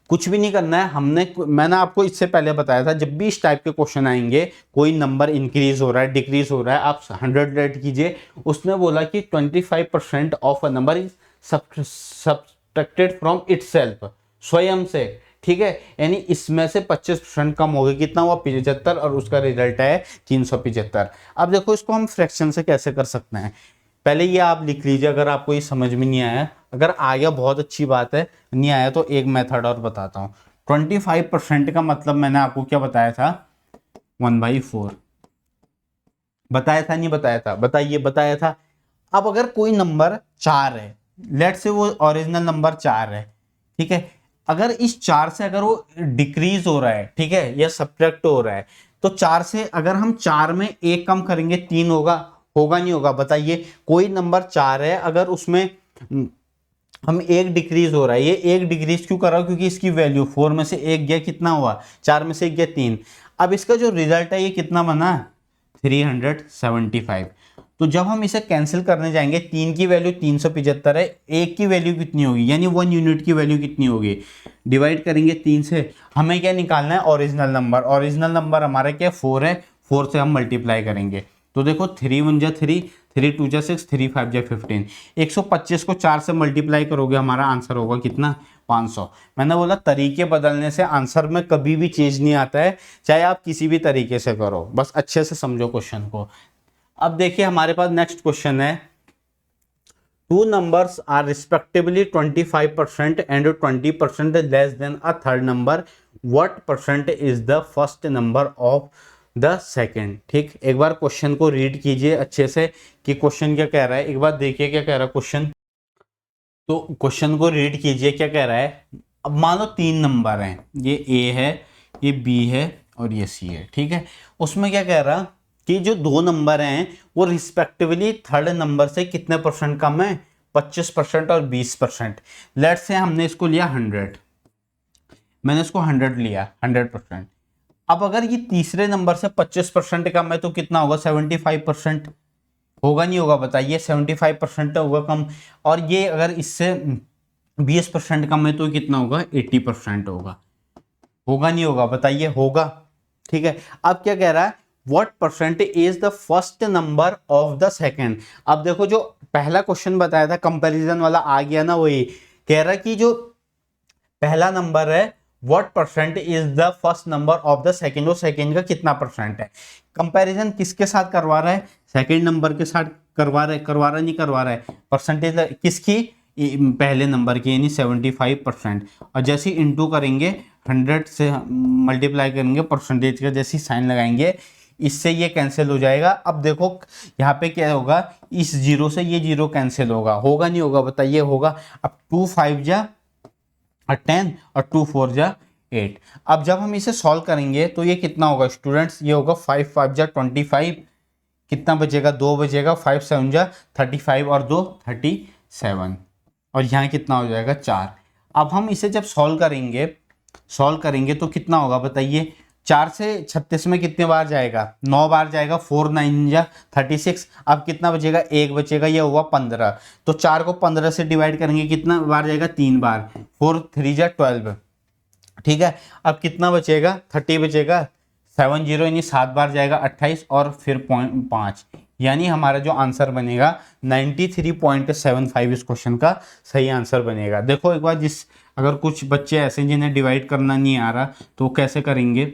कुछ भी नहीं करना है, मैंने आपको इससे पहले बताया था, जब भी इस टाइप के क्वेश्चन आएंगे, कोई नंबर इंक्रीज हो रहा है, डिक्रीज हो रहा है, आप 100 लेट कीजिए। उसने बोला कि 25% of a number is subtracted from itself, स्वयं से, ठीक है। यानी इसमें से 25% कम हो गया, कितना हुआ? 75, और उसका रिजल्ट है 375। अब देखो इसको हम फ्रैक्शन से कैसे कर सकते हैं। पहले ये आप लिख लीजिए, अगर आपको ये समझ में नहीं आया। अगर आ गया बहुत अच्छी बात है, नहीं आया तो एक मेथड और बताता हूँ। 25% का मतलब मैंने आपको क्या बताया था? 1/4 बताया था, नहीं बताया था? बताइए, बताया था। अब अगर कोई नंबर 4 है, लेट से वो ओरिजिनल नंबर 4 है, ठीक है। अगर इस 4 से अगर वो डिक्रीज हो रहा है, ठीक है, या सब्ट्रैक्ट हो रहा है, तो 4 से अगर हम 4 में एक कम करेंगे 3 होगा, होगा नहीं होगा? बताइए, कोई नंबर 4 है, अगर उसमें हम एक डिक्रीज हो रहा है, ये एक डिक्रीज क्यों कर रहा हूं? क्योंकि इसकी वैल्यू 4 में से एक गया, कितना हुआ? 4 में से एक गया 3। अब इसका जो रिजल्ट है ये कितना बना? 375। तो जब हम इसे कैंसिल करने जाएंगे, 3 की वैल्यू 375 है, एक की वैल्यू कितनी होगी, यानी 1 यूनिट की वैल्यू कितनी होगी? डिवाइड करेंगे 3 से, हमें क्या निकालना है? Original number. ओरिजिनल नंबर हमारा क्या? 4 है, 4 से हम मल्टीप्लाई करेंगे, तो देखो 3 1 जा 3, 3 2 जा 6, 3 5 जा 15। 125 को 4 से मल्टीप्लाई करोगे, हमारा आंसर होगा कितना? 500। मैंने बोला तरीके बदलने से आंसर में कभी भी चेंज नहीं आता है, चाहे आप किसी भी तरीके से करो, बस अच्छे से समझो क्वेश्चन को। अब देखिए हमारे पास नेक्स्ट क्वेश्चन है, two numbers are respectively 25% and 20% less than a third number, what percent is the first number of the second? ठीक, एक बार क्वेश्चन को रीड कीजिए अच्छे से कि क्वेश्चन क्या कह रहा है, एक बार देखिए क्या कह रहा है क्वेश्चन। तो क्वेश्चन को रीड कीजिए क्या कह रहा है। अब मान लो 3 नंबर हैं, ये ए है, ये बी है और ये सी है, ठीक है। उसमें क्या कह रहा कि जो 2 नंबर हैं वो रिस्पेक्टिवली थर्ड नंबर से कितने परसेंट कम है? 25% और 20%। लेट्स से हमने इसको लिया 100, मैंने इसको 100 लिया, 100%। अब अगर ये तीसरे नंबर से 25% कम है तो कितना होगा? 75%। होगा नहीं होगा? बताइए, 75% होगा कम। और ये अगर इससे 20% कम है तो कितना होगा? 80% होगा। होगा नहीं होगा? बताइए, होगा। ठीक है, अब क्या कह रहा है? What percent is the first number of the second? अब देखो, जो पहला क्वेश्चन बताया था कंपैरिजन वाला आ गया ना, वही कह रहा कि जो पहला नंबर है what percent is the first number of the second, वो सेकेंड का कितना परसेंट है। कंपैरिजन किसके साथ करवा रहा है? सेकेंड नंबर के साथ करवा रहा है, नहीं करवा रहा है। परसेंटेज किसकी? पहले नंबर की, यानी 75%। और जैसे इंटू करेंगे 100 से मल्टीप्लाई करेंगे परसेंटेज का, जैसे साइन लगाएंगे इससे ये कैंसिल हो जाएगा। अब देखो यहाँ पे क्या होगा, इस जीरो से ये जीरो कैंसिल होगा। होगा नहीं होगा? बताइए, होगा। अब 2 5 जा 10 और 2 4 जा 8। अब जब हम इसे सॉल्व करेंगे तो ये कितना होगा स्टूडेंट्स? ये होगा 5 5 जा 25, कितना बचेगा? 2 बचेगा, 5 7 जा 35 और 2 37, और यहाँ कितना हो जाएगा? 4। अब हम इसे जब सॉल्व करेंगे तो कितना होगा बताइए? 4 से 36 में कितने बार जाएगा? 9 बार जाएगा। 4 9 जा 36। अब कितना बचेगा? 1 बचेगा, ये हुआ 15। तो 4 को 15 से डिवाइड करेंगे, कितना बार जाएगा? 3 बार। 4 3 जा 12। ठीक है, अब कितना बचेगा? 30 बचेगा। 7 0 यानी 7 बार जाएगा, 28 और फिर 5, यानी हमारा जो आंसर बनेगा 93.75 इस क्वेश्चन का सही आंसर बनेगा। देखो एक बार, अगर कुछ बच्चे ऐसे जिन्हें डिवाइड करना नहीं आ रहा तो कैसे करेंगे,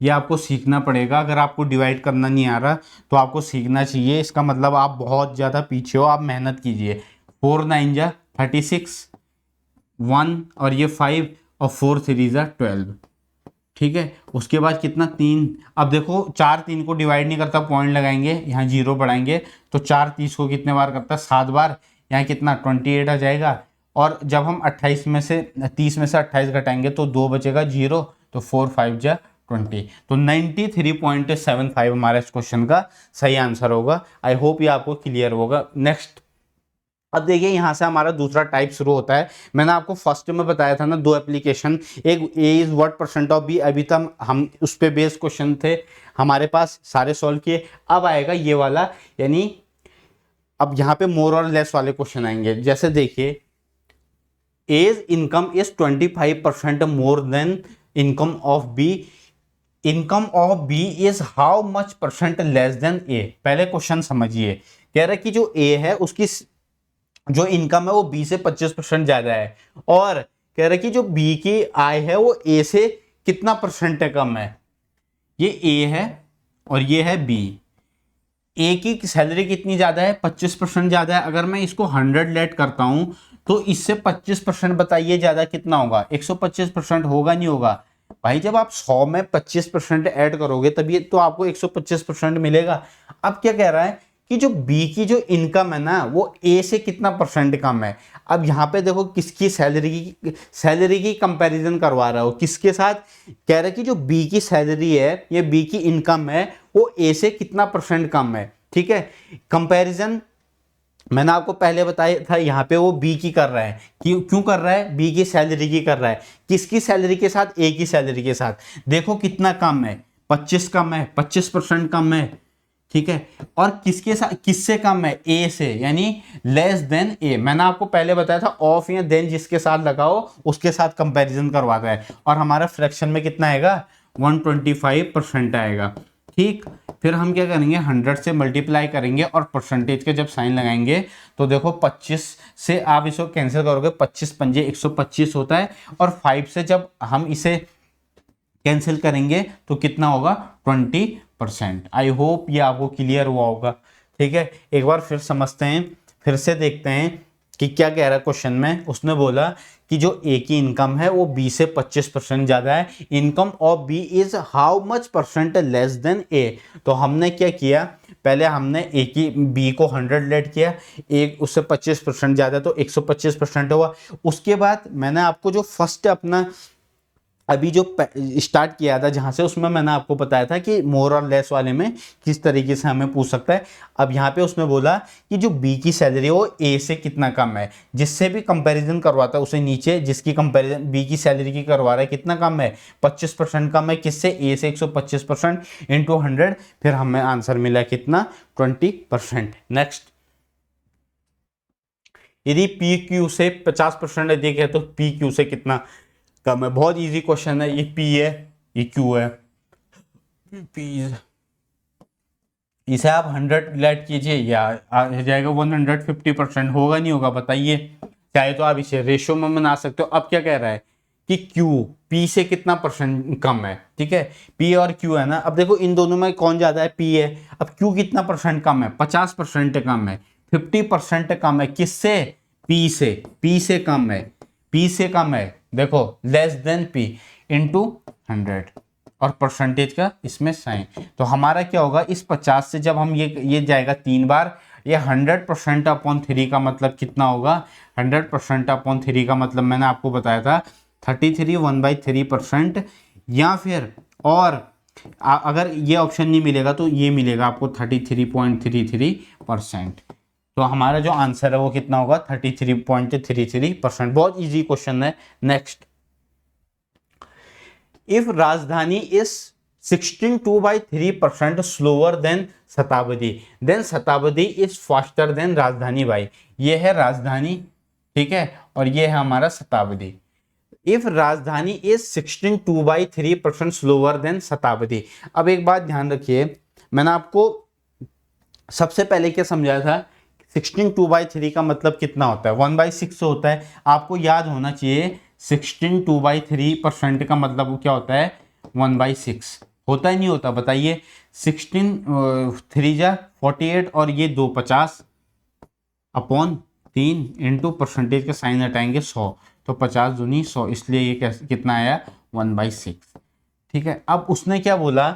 ये आपको सीखना पड़ेगा। अगर आपको डिवाइड करना नहीं आ रहा तो आपको सीखना चाहिए, इसका मतलब आप बहुत ज़्यादा पीछे हो, आप मेहनत कीजिए। 4 9 जा 36, 1 और ये 5 और 4 3 जा 12। ठीक है, उसके बाद कितना? 3। अब देखो 4 3 को डिवाइड नहीं करता, पॉइंट लगाएंगे, यहाँ 0 बढ़ाएंगे तो 4 30 को कितने बार करता है? 7 बार। यहाँ कितना? 28 आ जाएगा। और जब हम 28 में से 30 में से 28 घटाएंगे तो 2 बचेगा, 0, तो 4 5 जा 20। तो 93.75 हमारा इस क्वेश्चन का सही आंसर होगा। आई होप ये आपको क्लियर होगा। नेक्स्ट, अब देखिए यहाँ से हमारा दूसरा टाइप शुरू होता है। मैंने आपको फर्स्ट में बताया था ना 2 एप्लीकेशन, एक A is what percent of B, अभी तक हम उस पे बेस्ड क्वेश्चन थे हमारे पास, सारे सॉल्व किए। अब आएगा ये वाला, यानी अब यहाँ पे मोर और लेस वाले क्वेश्चन आएंगे। जैसे देखिए, A's income is 25% more than income of B, income of B is how much percent less than A. पहले क्वेश्चन समझिए, कह रहा है कि जो ए है उसकी जो इनकम है वो बी से 25% ज्यादा है, और कह रहा है कि जो बी की आय है वो ए से कितना परसेंट कम है। ये ए है और ये है बी। ए की सैलरी कितनी ज्यादा है? 25% ज्यादा है। अगर मैं इसको 100 लेट करता हूं तो इससे 25% बताइए ज्यादा कितना होगा? 125% होगा नहीं होगा? भाई जब आप 100 में 25% ऐड करोगे तभी तो आपको 125% मिलेगा। अब क्या कह रहा है कि जो बी की जो इनकम है ना वो ए से कितना परसेंट कम है। अब यहाँ पे देखो किसकी सैलरी की कंपैरिजन करवा रहा हो, किसके साथ, कह रहा है कि जो बी की सैलरी है या बी की इनकम है वो ए से कितना परसेंट कम है। ठीक है, कंपैरिजन मैंने आपको पहले बताया था, यहाँ पे वो बी की कर रहा है, क्यों कर रहा है, बी की सैलरी की कर रहा है, किसकी सैलरी के साथ, ए की सैलरी के साथ। देखो कितना कम है, 25 कम है, 25% कम है। ठीक है, और किसके साथ, किससे कम है, ए से, यानी लेस देन ए। मैंने आपको पहले बताया था ऑफ या देन जिसके साथ लगाओ उसके साथ कंपैरिजन करवाता है, और हमारा फ्रैक्शन में कितना आएगा, 125% आएगा। ठीक, फिर हम क्या करेंगे, 100 से मल्टीप्लाई करेंगे और परसेंटेज के जब साइन लगाएंगे तो देखो 25 से आप इसको कैंसिल करोगे, 25 पंजे 125 होता है, और 5 से जब हम इसे कैंसिल करेंगे तो कितना होगा, 20%। आई होप ये आपको क्लियर हुआ होगा। ठीक है, एक बार फिर समझते हैं, फिर से देखते हैं कि क्या कह रहा है क्वेश्चन में। उसने बोला कि जो ए की इनकम है वो बी से 25% ज़्यादा है। Income of B is how much percent less than A. तो हमने क्या किया, पहले हमने ए की बी को 100 लेट किया, एक उससे 25% ज़्यादा तो 125% हुआ। उसके बाद मैंने आपको जो फर्स्ट अपना अभी जो स्टार्ट किया था जहां से, उसमें मैंने आपको बताया था कि मोर और लेस वाले में किस तरीके से हमें पूछ सकता है। अब यहाँ पे उसने बोला कि जो बी की सैलरी है वो ए से कितना कम है, जिससे भी कंपैरिजन करवाता है उसे नीचे जिसकी कंपैरिजन बी की सैलरी की करवा रहा है कितना कम है, 25% कम है, किससे, ए से 125% इंटू 100, फिर हमें आंसर मिला कितना, 20%। नेक्स्ट, यदि पी क्यू से 50% देखे तो पी क्यू से कितना कम है। बहुत इजी क्वेश्चन है, ये P है ये Q है, P इसे आप 100 लेट कीजिए या आ जाएगा 150%, होगा नहीं होगा बताइए। चाहे तो आप इसे रेशियो में बना सकते हो। अब क्या कह रहा है कि Q P से कितना परसेंट कम है। ठीक है, P और Q है ना। अब देखो इन दोनों में कौन ज्यादा है, P है। अब Q कितना परसेंट कम है, 50% कम है, 50% कम है, किससे, P से, P से कम है, P से कम है। देखो लेस देन P इंटू 100 और परसेंटेज का इसमें साइन। तो हमारा क्या होगा, इस 50 से जब हम ये जाएगा 3 बार, ये 100% अपॉन 3 का मतलब कितना होगा, 100% अपॉन 3 का मतलब मैंने आपको बताया था 33 1/3%, या फिर और अगर ये ऑप्शन नहीं मिलेगा तो ये मिलेगा आपको 33.33%। तो हमारा जो आंसर है वो कितना होगा, 33.33%। बहुत इजी क्वेश्चन है। नेक्स्ट, इफ राजधानी इज 16.2/3% स्लोअर देन शताब्दी, देन शताब्दी इज फास्टर देन राजधानी बाई। ये है राजधानी, ठीक है, और ये है हमारा शताब्दी। इफ राजधानी इज 16.2/3% स्लोअर देन शताब्दी। अब एक बात ध्यान रखिए, मैंने आपको सबसे पहले क्या समझाया था, 16.2/3 का मतलब कितना होता है, 1/6 होता है। आपको याद होना चाहिए 16.2/3% का मतलब क्या होता है, 1/6 होता है, नहीं होता बताइए। 16 3 जा 48 और ये 2 50 अपॉन 3 इंटू परसेंटेज के साइन हटाएंगे 100, तो 50 दूनी 100, इसलिए ये कितना आया, 1/6। ठीक है, अब उसने क्या बोला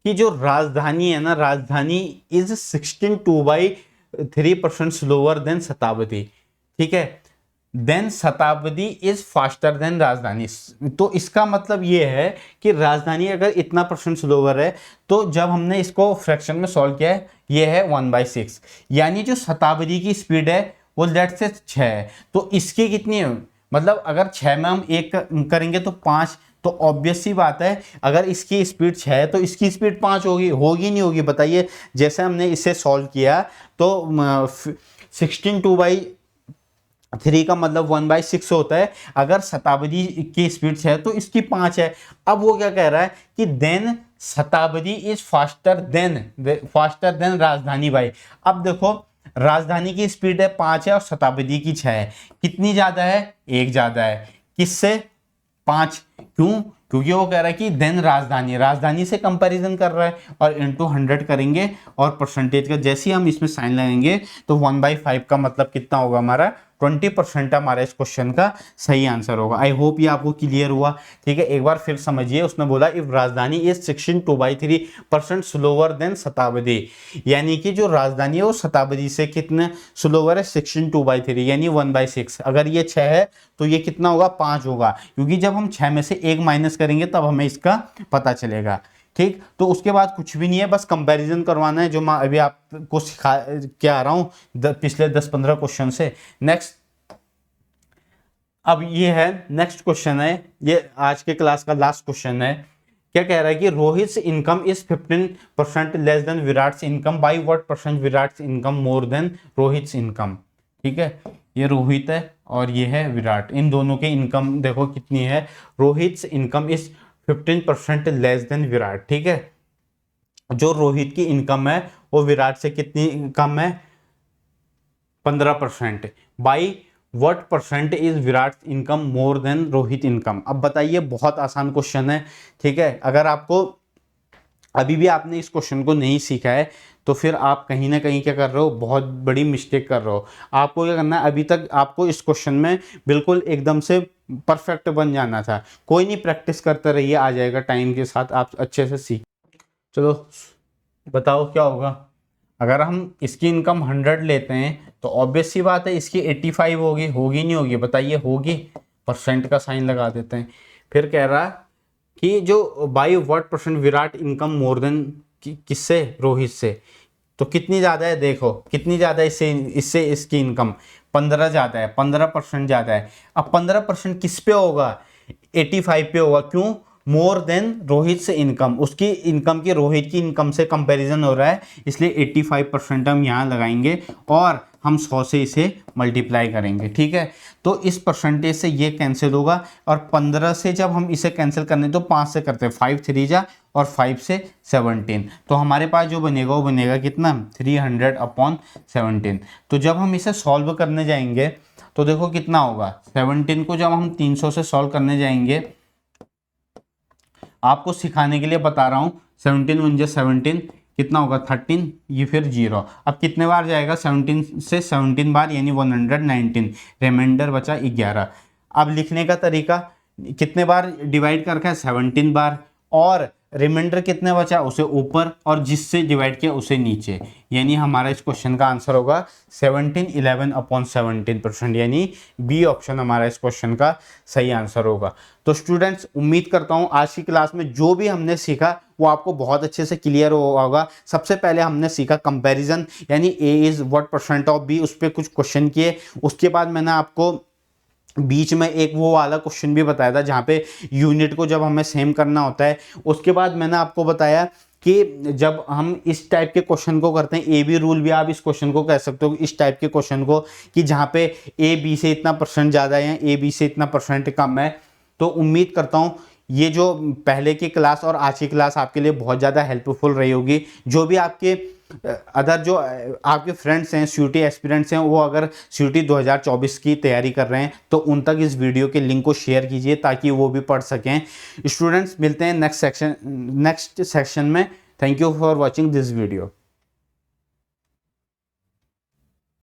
कि जो राजधानी है ना, राजधानी इज 16.2/3% स्लोअर देन शताब्दी। ठीक है, देन शताब्दी इज फास्टर देन राजधानी। तो इसका मतलब ये है कि राजधानी अगर इतना परसेंट स्लोअर है, तो जब हमने इसको फ्रैक्शन में सॉल्व किया है, ये है 1/6, यानी जो शताब्दी की स्पीड है वो लेट से 6 है, तो इसकी कितनी है, मतलब अगर 6 में हम 1 करेंगे तो 5, तो ऑब्वियस सी बात है अगर इसकी स्पीड 6 है तो इसकी स्पीड 5 होगी, होगी नहीं होगी बताइए। जैसे हमने इसे सॉल्व किया तो 16.2/3 का मतलब 1/6 होता है। अगर शताब्दी की स्पीड 6 है तो इसकी 5 है। अब वो क्या कह रहा है कि देन शताब्दी इज फास्टर देन राजधानी बाई। अब देखो राजधानी की स्पीड है 5 है और शताब्दी की 6 है, कितनी ज्यादा है, 1 ज्यादा है, किससे, 5। क्यों, क्योंकि वो कह रहा है कि देन राजधानी से कंपैरिजन कर रहा है, और इंटू 100 करेंगे और परसेंटेज का जैसे ही हम इसमें साइन लगाएंगे तो 1/5 का मतलब कितना होगा हमारा, 20% हमारा इस क्वेश्चन का सही आंसर होगा। आई होप ये आपको क्लियर हुआ। ठीक है, एक बार फिर समझिए। उसने बोला इफ राजधानी इज 16.2/3% स्लोअर देन शताब्दी, यानी कि जो राजधानी है वो शताब्दी से कितने स्लोअर है, 16.2/3 यानी 1/6। अगर ये 6 है तो ये कितना होगा, 5 होगा, क्योंकि जब हम 6 में से 1 माइनस करेंगे तब हमें इसका पता चलेगा। ठीक, तो उसके बाद कुछ भी नहीं है, बस कंपैरिजन करवाना है जो मैं अभी आपको सिखा के आ रहा हूं पिछले 10-15 क्वेश्चन से। नेक्स्ट, अब ये है नेक्स्ट क्वेश्चन है, ये आज के क्लास का लास्ट क्वेश्चन है। क्या कह रहा है कि Rohit income is 15% less than Virat income, by what percent Virat income more than Rohit income. ठीक है, ये रोहित है और ये है विराट, इन दोनों के इनकम देखो कितनी है। Rohit income is 15% less than Virat. ठीक है, जो रोहित की इनकम है वो विराट से कितनी कम है, 15%। By what percent is Virat income more than Rohit income. अब बताइए, बहुत आसान क्वेश्चन है। ठीक है, अगर आपको अभी भी आपने इस क्वेश्चन को नहीं सीखा है तो फिर आप कहीं ना कहीं क्या कर रहे हो, बहुत बड़ी मिस्टेक कर रहे हो। आपको क्या करना है, अभी तक आपको इस क्वेश्चन में बिल्कुल एकदम से परफेक्ट बन जाना था। कोई नहीं, प्रैक्टिस करते रहिए, आ जाएगा टाइम के साथ, आप अच्छे से सीख। चलो बताओ क्या होगा। अगर हम इसकी इनकम 100 लेते हैं तो ऑब्वियस सी बात है इसकी 85 होगी, होगी नहीं होगी, बताइए होगी। परसेंट का साइन लगा देते हैं। फिर कह रहा है कि जो by what percent Virat income more than किससे, रोहित से। तो कितनी ज़्यादा है, देखो कितनी ज़्यादा है इससे इससे इसकी इनकम 15 ज़्यादा है, 15% ज़्यादा है। अब 15% किस पे होगा, 85 पे होगा। क्यों, मोर देन रोहित से इनकम, उसकी इनकम की रोहित की इनकम से कंपैरिजन हो रहा है, इसलिए 85% हम यहाँ लगाएंगे और हम 100 से इसे मल्टीप्लाई करेंगे। ठीक है, तो इस परसेंटेज से ये कैंसिल होगा और 15 से जब हम इसे कैंसिल करने तो 5 से करते हैं, 5 3 जा और 5 से 17, तो हमारे पास जो बनेगा वो बनेगा कितना, 300/17। तो जब हम इसे सॉल्व करने जाएंगे तो देखो कितना होगा, 17 को जब हम 300 से सॉल्व करने जाएंगे, आपको सिखाने के लिए बता रहा हूँ, 17 1 17 कितना होगा 13, ये फिर 0। अब कितने बार जाएगा, 17 से 17 बार यानी 119, रिमाइंडर बचा 11। अब लिखने का तरीका, कितने बार डिवाइड कर रखा है, 17 बार, और रिमाइंडर कितने बचा उसे ऊपर और जिससे डिवाइड किया उसे नीचे, यानी हमारा इस क्वेश्चन का आंसर होगा 17 यानी बी ऑप्शन हमारा इस क्वेश्चन का सही आंसर होगा। तो स्टूडेंट्स, उम्मीद करता हूं आज की क्लास में जो भी हमने सीखा वो आपको बहुत अच्छे से क्लियर होगा। सबसे पहले हमने सीखा कंपैरिजन, यानी A is what percent of B, उस पर कुछ क्वेश्चन किए। उसके बाद मैंने आपको बीच में एक वो वाला क्वेश्चन भी बताया था जहाँ पे यूनिट को जब हमें सेम करना होता है। उसके बाद मैंने आपको बताया कि जब हम इस टाइप के क्वेश्चन को करते हैं, ए बी रूल भी आप इस क्वेश्चन को कह सकते हो, इस टाइप के क्वेश्चन को, कि जहाँ पे ए बी से इतना परसेंट ज़्यादा है, ए बी से इतना परसेंट कम है। तो उम्मीद करता हूँ ये जो पहले की क्लास और आज की क्लास आपके लिए बहुत ज़्यादा हेल्पफुल रही होगी। जो भी आपके अदर जो आपके फ्रेंड्स हैं, सीयूटी एस्पिरेंट्स हैं, वो अगर सीयूटी 2024 की तैयारी कर रहे हैं तो उन तक इस वीडियो के लिंक को शेयर कीजिए ताकि वो भी पढ़ सकें। स्टूडेंट्स, मिलते हैं नेक्स्ट सेक्शन में। Thank you for watching this video.